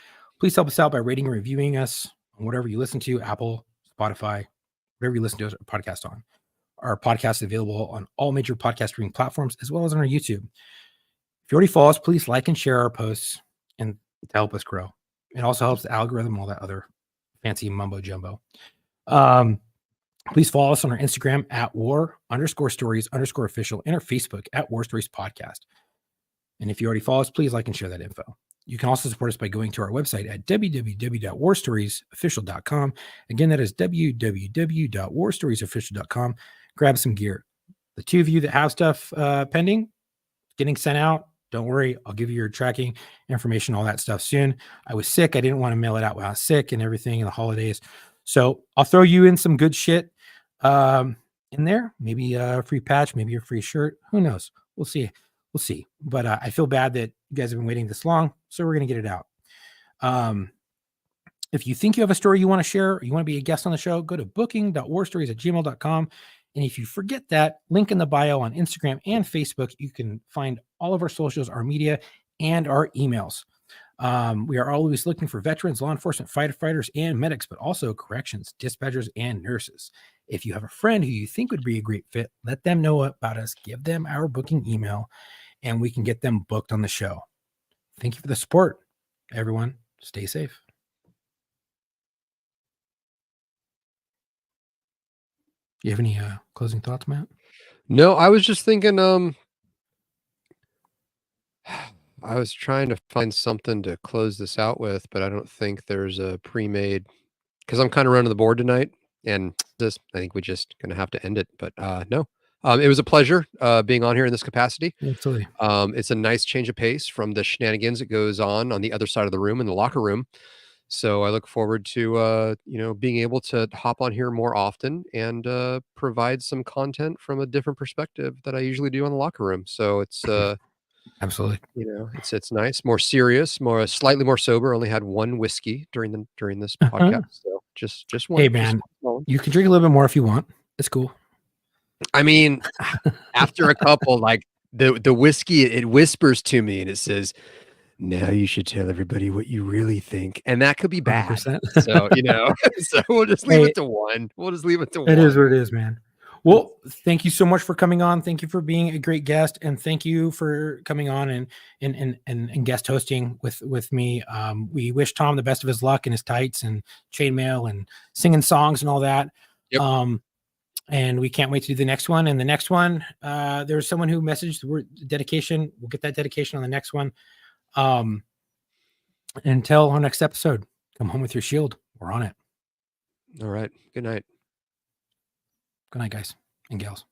please help us out by rating and reviewing us on whatever you listen to, Apple, Spotify, whatever you listen to a podcast on. Our podcast is available on all major podcast streaming platforms, as well as on our YouTube. If you already follow us, please like and share our posts and to help us grow. It also helps the algorithm, all that other fancy mumbo jumbo. Please follow us on our Instagram at war_stories_official and our Facebook at War Stories Podcast. And if you already follow us, please like and share that info. You can also support us by going to our website at www.warstoriesofficial.com. Again, that is www.warstoriesofficial.com. Grab some gear. The two of you that have stuff pending, getting sent out, don't worry. I'll give you your tracking information, all that stuff soon. I was sick. I didn't want to mail it out when I was sick and everything in the holidays. So I'll throw you in some good shit in there. Maybe a free patch, maybe a free shirt. Who knows? We'll see. We'll see. But I feel bad that you guys have been waiting this long, so we're going to get it out. If you think you have a story you want to share, or you want to be a guest on the show, go to booking.warstories@gmail.com. And if you forget that, link in the bio on Instagram and Facebook, you can find all of our socials, our media, and our emails. We are always looking for veterans, law enforcement, firefighters, and medics, but also corrections, dispatchers, and nurses. If you have a friend who you think would be a great fit, let them know about us. Give them our booking email, and we can get them booked on the show. Thank you for the support, everyone. Stay safe. You have any closing thoughts, Matt? No, I was just thinking, I was trying to find something to close this out with, but I don't think there's a pre-made, because I'm kind of running the board tonight, and I think we just gonna have to end it. But no, it was a pleasure being on here in this capacity. Absolutely. It's a nice change of pace from the shenanigans that goes on the other side of the room in the locker room. So I look forward to being able to hop on here more often and provide some content from a different perspective that I usually do on the locker room. So it's Absolutely. it's nice, more serious, slightly more sober. Only had one whiskey during this podcast, so just one. Hey man, you can drink a little bit more if you want. It's cool. I mean, after a couple, like the whiskey, it whispers to me and it says, "Now you should tell everybody what you really think," and that could be bad. 100%. So so we'll just leave it to one. We'll just leave it to one. It is what it is, man. Well, thank you so much for coming on. Thank you for being a great guest, and thank you for coming on and guest hosting with me. We wish Tom the best of his luck in his tights and chainmail and singing songs and all that. Yep. And we can't wait to do the next one. And the next one, there's someone who messaged the word dedication. We'll get that dedication on the next one. Until our next episode, come home with your shield. We're on it. All right. Good night. Good night, guys and gals.